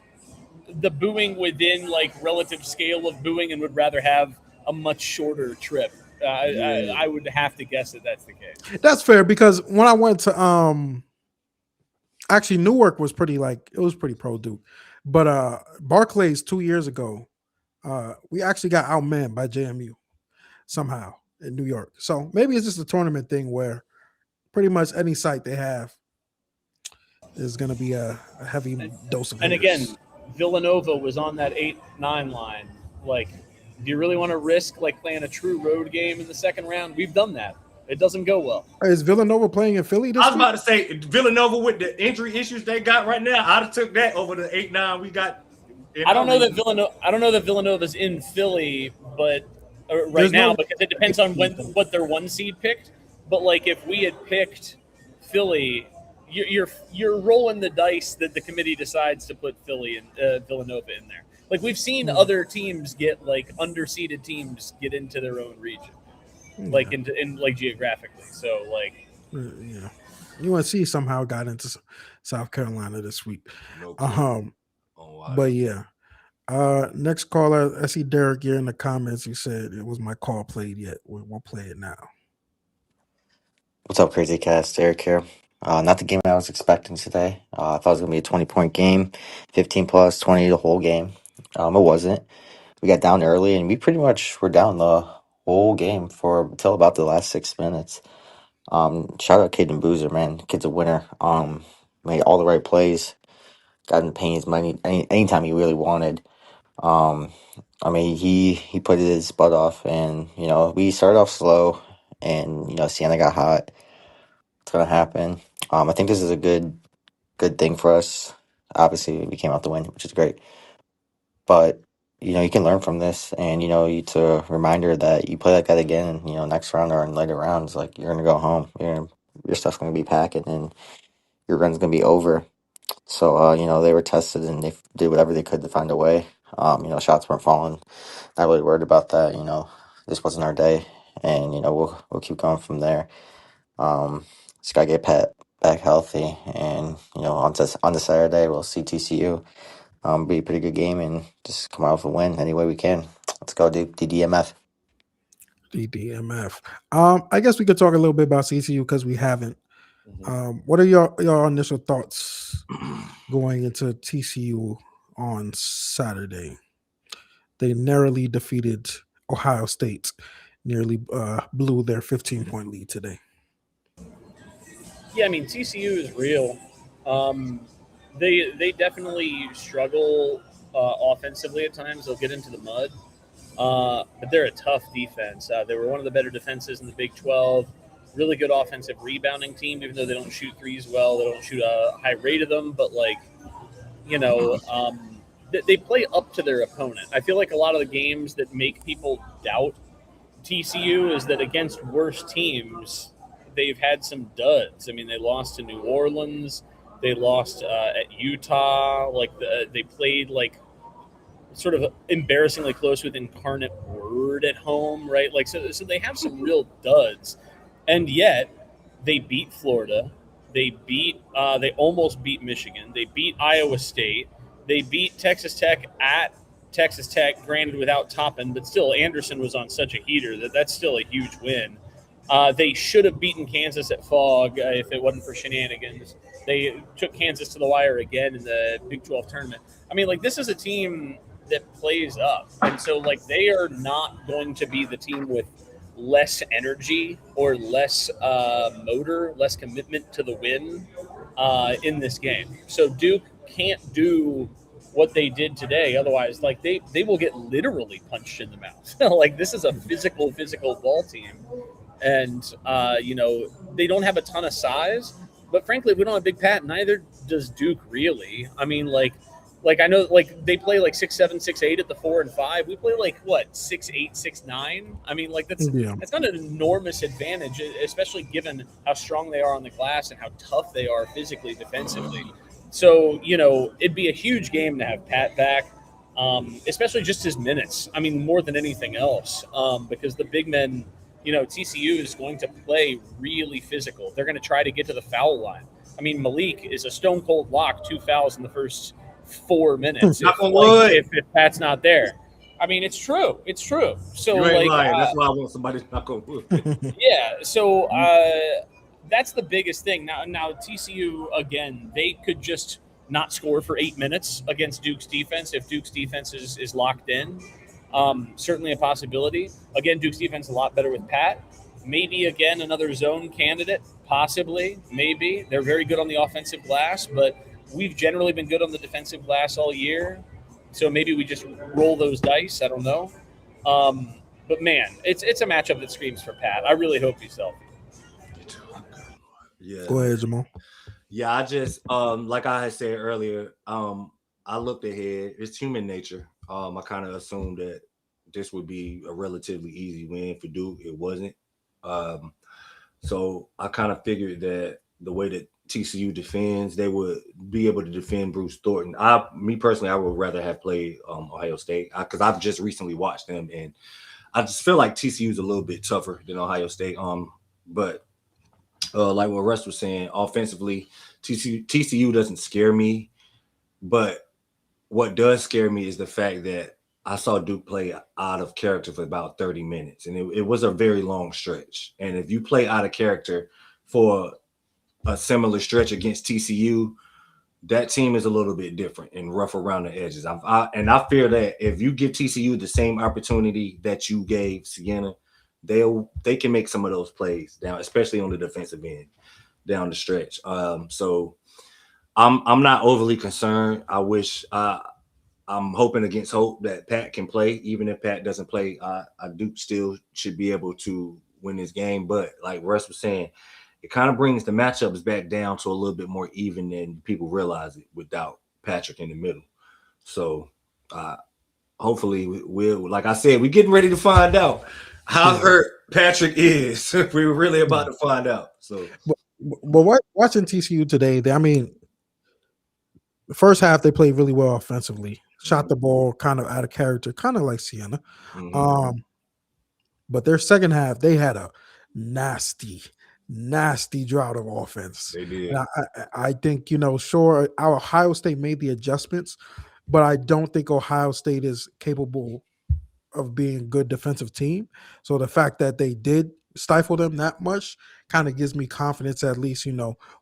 the booing within like relative scale of booing and would rather have a much shorter trip. I would have to guess that that's the case. That's fair because when I went to actually Newark was pretty pro Duke, but Barclays 2 years ago, we actually got outmanned by JMU somehow in New York. So maybe it's just a tournament thing where pretty much any site they have is going to be a heavy dose of. And again, Villanova was on that 8-9 line. Like, do you really want to risk playing a true road game in the second round? We've done that. It doesn't go well. Is Villanova playing in Philly this I was week? about to say Villanova with the injury issues they got right now. I'd have took that over the 8-9 we got. I don't know that Villanova's in Philly, but because it depends on what their 1 seed picked. But if we had picked Philly, you're rolling the dice that the committee decides to put Philly and Villanova in there. We've seen other teams get underseeded teams get into their own region, geographically. So yeah, UNC somehow got into South Carolina this week. But yeah, next caller. I see Derek here in the comments. He said it was my call played yet. We'll play it now. What's up, Crazy Cast? Derek here. Not the game I was expecting today. I thought it was going to be a 20-point game, 15 plus, 20 the whole game. It wasn't. We got down early, and we pretty much were down the whole game for until about the last 6 minutes. Shout out Cayden Boozer, man. Kid's a winner. Made all the right plays. Got in the paint as many anytime he really wanted. Um, he put his butt off, and we started off slow, and Siena got hot. It's gonna happen. I think this is a good thing for us. Obviously, we came out to win, which is great. But you can learn from this, and it's a reminder that you play like that again, and next round or in later rounds, like you're gonna go home. Your stuff's gonna be packing, and your run's gonna be over. So they were tested, and they did whatever they could to find a way. Shots weren't falling. Not really worried about that. This wasn't our day, and we'll keep going from there. Just gotta get Pat back healthy, and on the Saturday we'll see TCU. Be a pretty good game, and just come out with a win any way we can. Let's go, dude. DDMF. DDMF. I guess we could talk a little bit about CCU because we haven't. What are your initial thoughts going into TCU on Saturday? They narrowly defeated Ohio State, nearly blew their 15-point lead today. Yeah, I mean TCU is real. They definitely struggle offensively at times. They'll get into the mud, but they're a tough defense. They were one of the better defenses in the Big 12. Really good offensive rebounding team, even though they don't shoot threes well. They don't shoot a high rate of them, but they play up to their opponent. I feel like a lot of the games that make people doubt TCU is that against worse teams, they've had some duds. I mean, they lost to New Orleans. They lost at Utah. They played sort of embarrassingly close with Incarnate Word at home, right? So they have some real duds, and yet they beat Florida. They almost beat Michigan. They beat Iowa State. They beat Texas Tech at Texas Tech, granted without Toppin, but still Anderson was on such a heater that's still a huge win. They should have beaten Kansas at Fogg if it wasn't for shenanigans. They took Kansas to the wire again in the Big 12 tournament. I mean, this is a team that plays up. And so, they are not going to be the team with less energy or less motor, less commitment to the win in this game. So Duke can't do what they did today. Otherwise, they will get literally punched in the mouth. This is a physical ball team. And, they don't have a ton of size, but frankly, we don't have Big Pat. Neither does Duke really. I mean, I know, they play 6'7", 6'8" at the 4 and 5. We play 6'8", 6'9". I mean, that's not an enormous advantage, especially given how strong they are on the glass and how tough they are physically, defensively. So, it'd be a huge game to have Pat back, especially just his minutes. I mean, more than anything else, because the big men, TCU is going to play really physical. They're going to try to get to the foul line. I mean, Malik is a stone cold lock, 2 fouls in the first 4 minutes if Pat's not there. I mean, it's true. It's true. So you ain't lying. That's why I want somebody to knock on wood. Yeah. So that's the biggest thing. Now TCU, again, they could just not score for 8 minutes against Duke's defense if Duke's defense is locked in. Certainly a possibility. Again, Duke's defense a lot better with Pat. Maybe, again, another zone candidate, possibly, maybe. They're very good on the offensive glass, but we've generally been good on the defensive glass all year. So maybe we just roll those dice. I don't know. But, man, it's a matchup that screams for Pat. I really hope he's healthy. Yeah. Go ahead, Jamal. Yeah, I just, like I had said earlier, I looked ahead. It's human nature. I kind of assumed that this would be a relatively easy win for Duke. It wasn't. So I kind of figured that the way that TCU defends, they would be able to defend Bruce Thornton. Me personally, I would rather have played Ohio State because I've just recently watched them, and I just feel like TCU is a little bit tougher than Ohio State. But like what Russ was saying, offensively, TCU doesn't scare me, but what does scare me is the fact that I saw Duke play out of character for about 30 minutes, and it was a very long stretch. And if you play out of character for a similar stretch against TCU, that team is a little bit different and rough around the edges. I fear that if you give TCU the same opportunity that you gave Siena, they can make some of those plays down, especially on the defensive end down the stretch. So I'm not overly concerned. I'm hoping against hope that Pat can play. Even if Pat doesn't play, I do still should be able to win this game. But like Russ was saying, it kind of brings the matchups back down to a little bit more even than people realize it without Patrick in the middle. So hopefully we'll, like I said, we're getting ready to find out how hurt Patrick is. We're really about to find out. So, but watching TCU today, I mean, the first half they played really well offensively, shot the ball kind of out of character, kind of like Siena. But their second half, they had a nasty drought of offense. They did. And I think, sure, our Ohio State made the adjustments, but I don't think Ohio State is capable of being a good defensive team. So the fact that they did stifle them that much kind of gives me confidence. At least,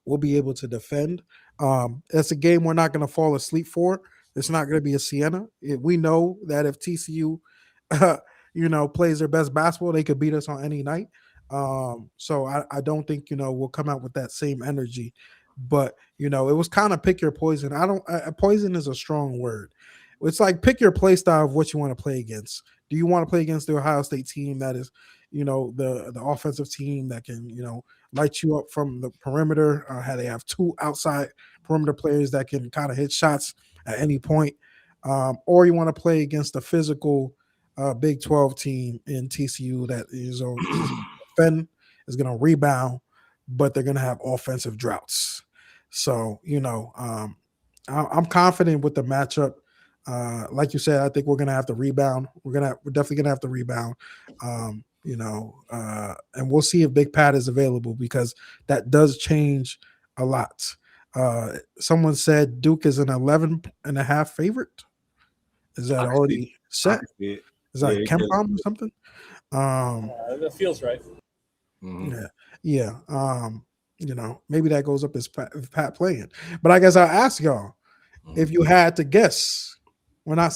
we'll be able to defend. It's a game we're not going to fall asleep for. It's not going to be a Siena. We know that if TCU, plays their best basketball, they could beat us on any night. So I don't think, we'll come out with that same energy. But, it was kind of pick your poison. Poison is a strong word. It's like pick your play style of what you want to play against. Do you want to play against the Ohio State team that is, the offensive team that can, light you up from the perimeter? They have two outside perimeter players that can kind of hit shots at any point. Or you want to play against a physical Big 12 team in TCU that is going to defend, is going to rebound, but they're going to have offensive droughts. So, I'm confident with the matchup. Like you said, I think we're gonna have to rebound. We're definitely gonna have to rebound. And we'll see if Big Pat is available because that does change a lot. Someone said Duke is an 11.5 favorite. Is that already set? Is that Kempom or something? That feels right. Yeah. Maybe that goes up as Pat playing. But I guess I'll ask y'all. If you had to guess, let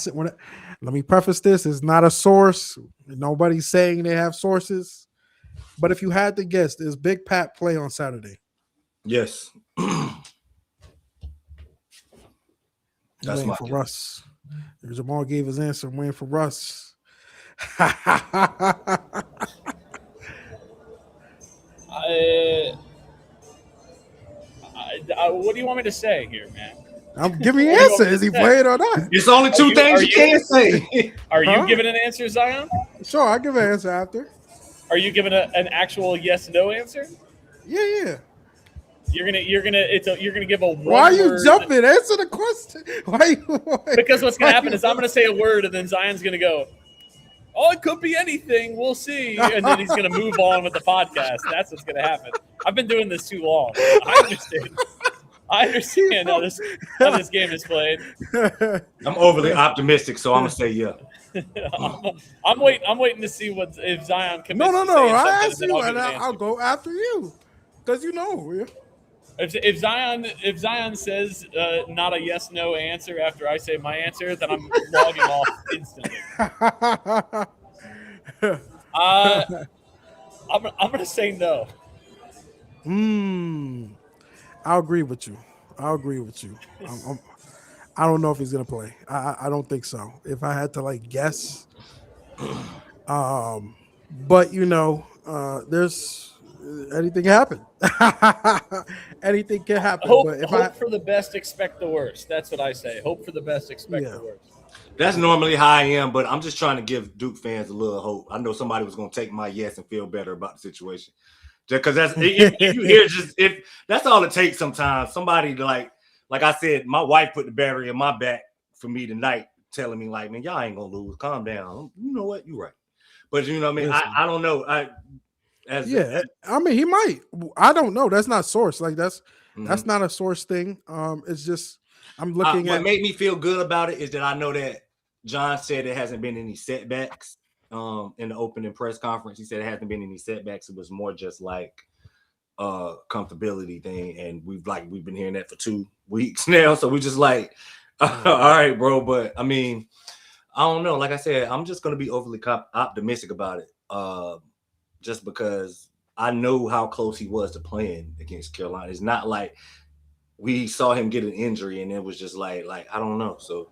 me preface this: it's not a source. Nobody's saying they have sources. But if you had to guess, does Big Pat play on Saturday? Yes. That's waiting for Russ. Jamal gave his answer. I'm waiting for Russ. What do you want me to say here, man? Give me an answer. Is he playing or not? It's only two things you can say. Are you giving an answer, Zion? Sure, I'll give an answer after. Are you giving an actual yes/no answer? Yeah. You're gonna give a one. Why are you jumping? Answer the question. Why? Because what's gonna happen is I'm gonna say a word and then Zion's gonna go, "Oh, it could be anything. We'll see," and then he's gonna move on with the podcast. That's what's gonna happen. I've been doing this too long. I understand how this game is played. I'm overly optimistic, so I'm gonna say yeah. I'm waiting to see if Zion commits. No. I asked you, and I'll go after you, because If Zion says not a yes/no answer after I say my answer, then I'm logging off instantly. I'm gonna say no. I'll agree with you. I don't know if he's gonna play. I don't think so. If I had to guess, but there's anything can happen. Anything can happen. Hope for the best, expect the worst. That's what I say. Hope for the best, expect the worst. That's normally how I am, but I'm just trying to give Duke fans a little hope. I know somebody was going to take my yes and feel better about the situation. Because that's if you hear if that's all it takes sometimes. Somebody like I said, my wife put the battery in my back for me tonight, telling me man, y'all ain't gonna lose. Calm down. You know what? You're right. But you know what I mean? I don't know. I mean, he might. I don't know. That's not source. That's not a source thing. It's just I'm looking at. What made me feel good about it is that I know that John said there hasn't been any setbacks. In the opening press conference, he said it hasn't been any setbacks. It was more just comfortability thing, and we've been hearing that for 2 weeks now. So we just like, all right, bro. But I mean, I don't know. Like I said, I'm just gonna be overly optimistic about it, just because I know how close he was to playing against Carolina. It's not like we saw him get an injury and it was just like I don't know. So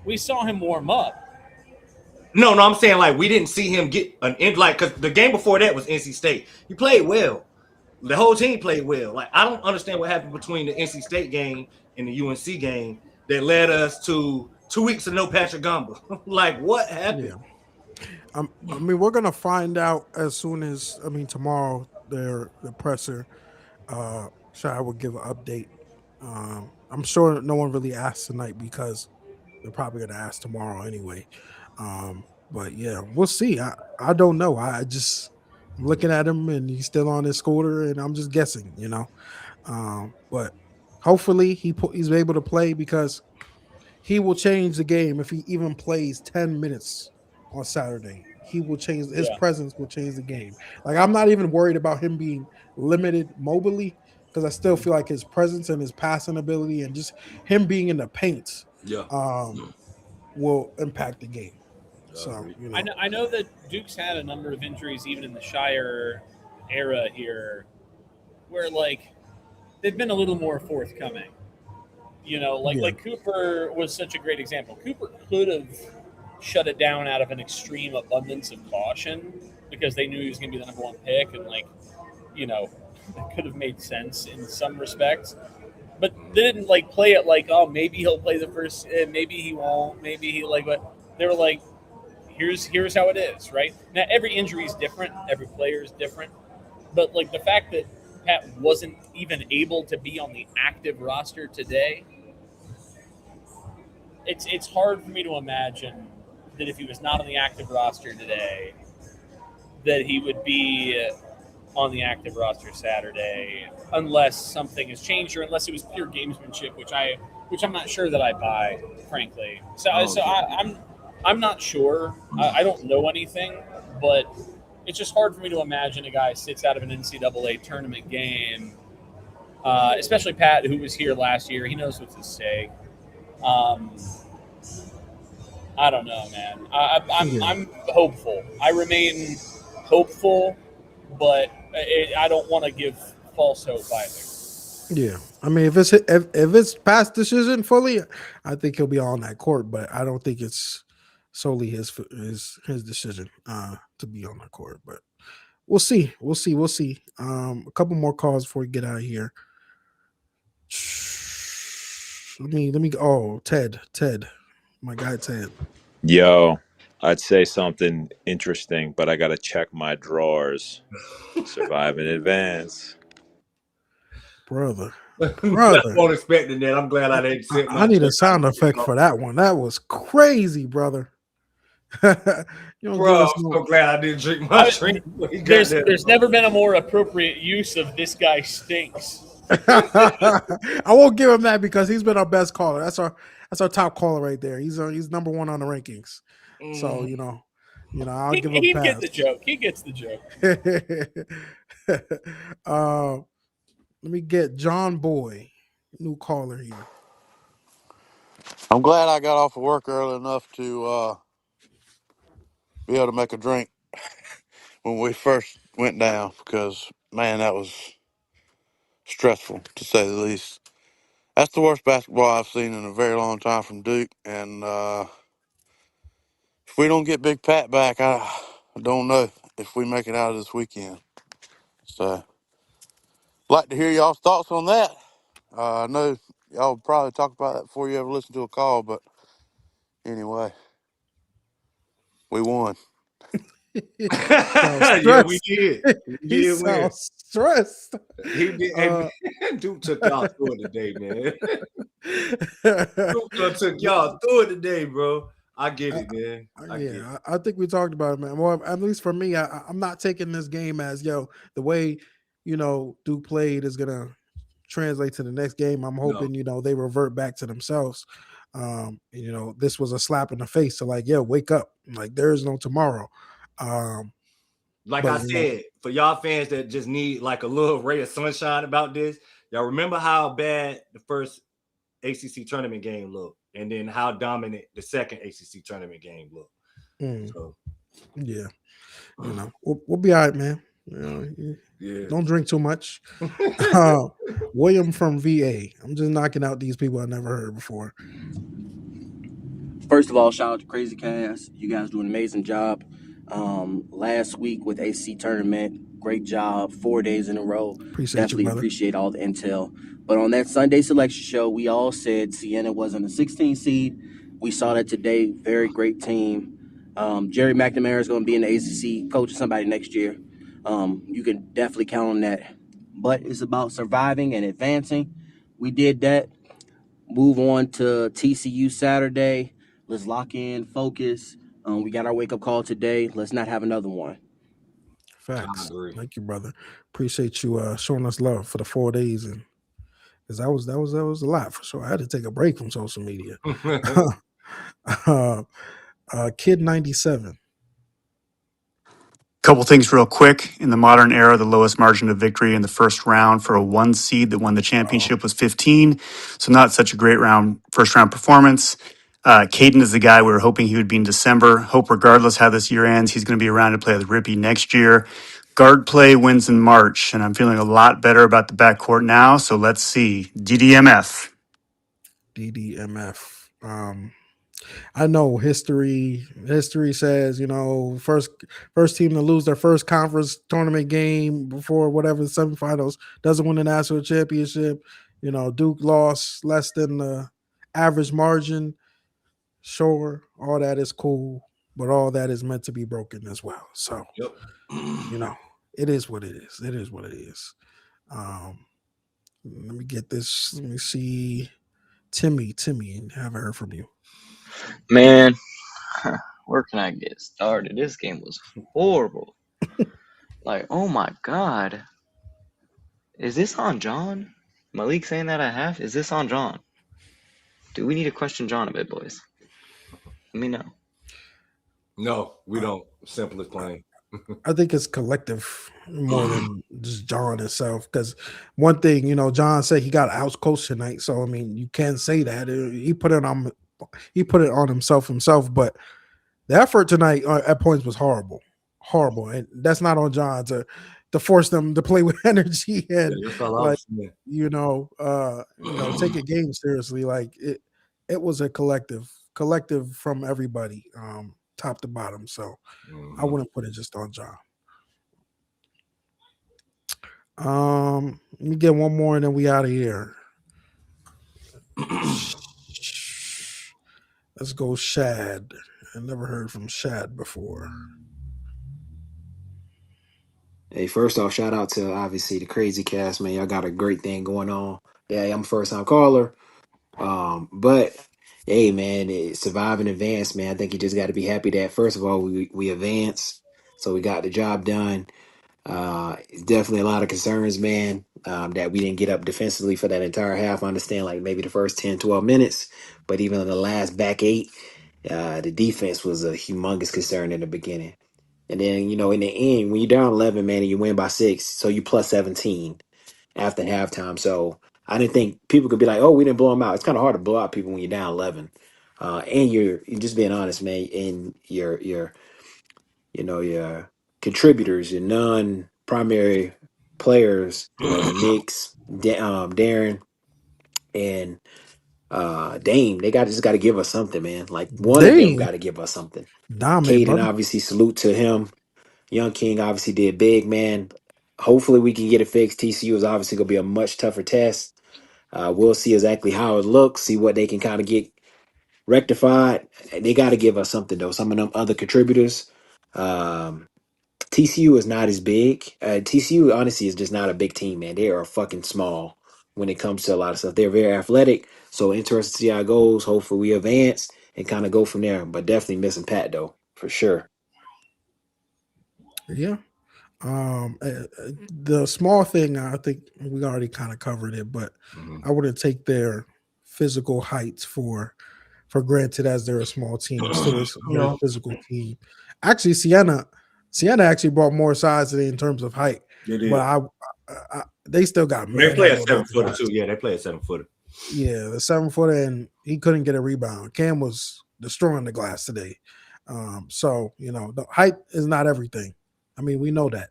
we saw him warm up. No, I'm saying like we didn't see him get an injury, like because the game before that was NC State. He played well. The whole team played well. Like I don't understand what happened between the NC State game and the UNC game that led us to 2 weeks of no Patrick Gamba. Like what happened? Yeah. I mean, we're gonna find out as soon as tomorrow. The presser, Shai will give an update. I'm sure no one really asked tonight because they're probably gonna ask tomorrow anyway. But yeah, we'll see. I don't know. I'm looking at him and he's still on his scooter, and I'm just guessing, But hopefully he's able to play because he will change the game if he even plays 10 minutes on Saturday. He will change his presence will change the game. Like I'm not even worried about him being limited mobily because I still feel like his presence and his passing ability and just him being in the paint will impact the game. So I know that Duke's had a number of injuries even in the Shire era here, where like they've been a little more forthcoming. Like Cooper was such a great example. Cooper could have shut it down out of an extreme abundance of caution because they knew he was going to be the number 1 pick, and it could have made sense in some respects. But they didn't play it like, oh, maybe he'll play the first, maybe he won't, maybe he but they were like, here's how it is, right? Now every injury is different, every player is different, but like the fact that Pat wasn't even able to be on the active roster today, it's hard for me to imagine that if he was not on the active roster today, that he would be on the active roster Saturday, unless something has changed or unless it was pure gamesmanship, which I'm not sure that I buy, frankly. I'm not sure. I don't know anything, but it's just hard for me to imagine a guy sits out of an NCAA tournament game, especially Pat, who was here last year. He knows what's at stake. I don't know, man. I'm hopeful. I remain hopeful, but I don't want to give false hope either. Yeah, I mean, if it's past decision fully, I think he'll be on that court. But I don't think it's solely his decision to be on that court. But we'll see. A couple more calls before we get out of here. Let me. Oh, Ted, my guy Ted. Yo, I'd say something interesting, but I gotta check my drawers. Survive in advance. Brother. I wasn't expecting that. I'm glad I didn't sit. I need a sound effect for that one. That was crazy, brother. Bro, I'm so glad I didn't drink my drink. There's never been a more appropriate use of "this guy stinks." I won't give him that because he's been our best caller. That's our top caller right there. He's number 1 on the rankings. So I'll give him a pass. Get the joke. He gets the joke. Let me get John Boy, new caller here. I'm glad I got off of work early enough to be able to make a drink when we first went down because, man, that was stressful, to say the least. That's the worst basketball I've seen in a very long time from Duke, and if we don't get Big Pat back, I don't know if we make it out of this weekend. So, I'd like to hear y'all's thoughts on that. I know y'all would probably talk about that before you ever listen to a call, but anyway, we won. Yeah, we did. He sounds stressed. He did. And Duke took y'all through it today, man. Duke took y'all through it today, bro. I get it, man. I think we talked about it, man. Well, at least for me, I'm not taking this game as the way Duke played is gonna translate to the next game. I'm hoping they revert back to themselves. This was a slap in the face. So wake up. Like there is no tomorrow. like I But said, for y'all fans that just need like a little ray of sunshine about this, y'all remember how bad the first ACC tournament game looked, and then how dominant the second ACC tournament game looked. So yeah, we'll be all right, man. yeah, Don't drink too much. Uh, William from VA. I'm just knocking out these people I never heard before. First of all, shout out to Crazy Cast. You guys do an amazing job. Last week with AC tournament, great job. 4 days in a row. Appreciate you, Definitely brother. appreciate all the intel. But on that Sunday selection show, we all said Siena wasn't a 16 seed. We saw that today. Very great team. Jerry McNamara is going to be in the ACC coaching somebody next year. You can definitely count on that. But it's about surviving and advancing. We did that. Move on to TCU Saturday. Let's lock in, focus. We got our wake up call today. Let's not have another one. I Facts. agree. Thank you, brother. Appreciate you showing us love for the 4 days, and because that was a lot for sure. I had to take a break from social media. Kid 97. Couple things real quick. In the modern era, the lowest margin of victory in the first round for a 1 seed that won the championship was 15. So not such a great first round performance. Cayden is the guy we were hoping he would be in December. Hope regardless how this year ends, he's going to be around to play with Rippy next year. Guard play wins in March, and I'm feeling a lot better about the backcourt now. So let's see. DDMF. DDMF. I know history says, first team to lose their first conference tournament game before whatever the semifinals doesn't win the national championship. Duke lost less than the average margin. Sure, all that is cool, but all that is meant to be broken as well. So, yep. It is what it is. It is what it is. Let me get this. Let me see. Timmy, haven't heard from you. Man, where can I get started? This game was horrible. Like, oh my god. Is this on John? Malik saying that at half? Is this on John? Do we need to question John a bit, boys? Let me know. No, we don't. Simple as plain. I think it's collective more than just John himself. Because one thing, John said he got out coached tonight. So I mean, you can't say that. He put it on himself. But the effort tonight at points was horrible, and that's not on John to force them to play with energy and take a game seriously. Like it was a collective from everybody, top to bottom. So I wouldn't put it just on John. Let me get one more and then we out of here. Let's go Shad. I never heard from Shad before. Hey, first off, shout out to obviously the Crazy Cast, man. Y'all got a great thing going on. Yeah, I'm a first time caller. But hey, man, survive and advance, man. I think you just got to be happy that first of all we advanced, so we got the job done. It's definitely a lot of concerns, man, that we didn't get up defensively for that entire half. I understand, like maybe the first 10, 12 minutes, but even in the last back eight, the defense was a humongous concern in the beginning. And then, in the end, when you're down 11, man, and you win by 6, so you plus 17 after halftime. So I didn't think people could be like, oh, we didn't blow them out. It's kind of hard to blow out people when you're down 11. And you're just being honest, man, and your contributors, your non-primary players, the Knicks, Darren, and Dame, they just got to give us something, man. Like one of them Dame got to give us something. dominate, Cayden, brother. obviously, salute to him. Young King obviously did big, man. Hopefully we can get it fixed. TCU is obviously going to be a much tougher test. We'll see exactly how it looks, see what they can kind of get rectified. They got to give us something, though. Some of them other contributors. TCU is not as big. TCU, honestly, is just not a big team, man. They are fucking small when it comes to a lot of stuff. They're very athletic, so interested to see how it goes. Hopefully we advance and kind of go from there. But definitely missing Pat, though, for sure. Yeah. The small thing, I think we already kind of covered it, but I wouldn't take their physical heights for granted as they're a small team. Still a very physical team. Actually, Siena Siena actually brought more size today in terms of height, They did. but they still got They play a manhandled. 7-footer too. Yeah, they play a 7-footer. Yeah, the 7-footer, and he couldn't get a rebound. Cam was destroying the glass today. So the height is not everything. I mean, we know that.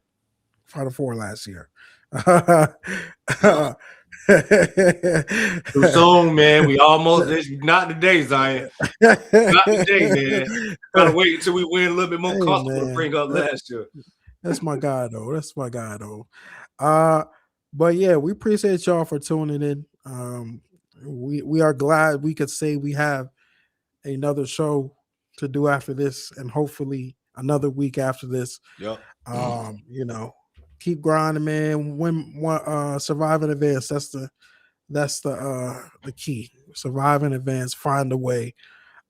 Final Four last year. Too soon, man. We almost not today, Zion. Not today, man. Gotta wait until we win a little bit more Hey, comfortable to man. bring up last year. That's my guy, though. That's my guy, though. But yeah, we appreciate y'all for tuning in. We are glad we could say we have another show to do after this, and hopefully another week after this. Yep. Keep grinding, man. Survive in advance. That's the key. Survive in advance. Find a way.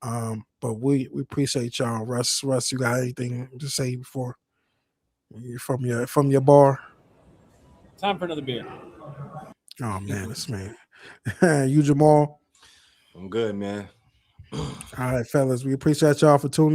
But we appreciate y'all. Russ, you got anything to say before from your bar? Time for another beer. Oh man, this man. You, Jamal? I'm good, man. All right, fellas. We appreciate y'all for tuning in.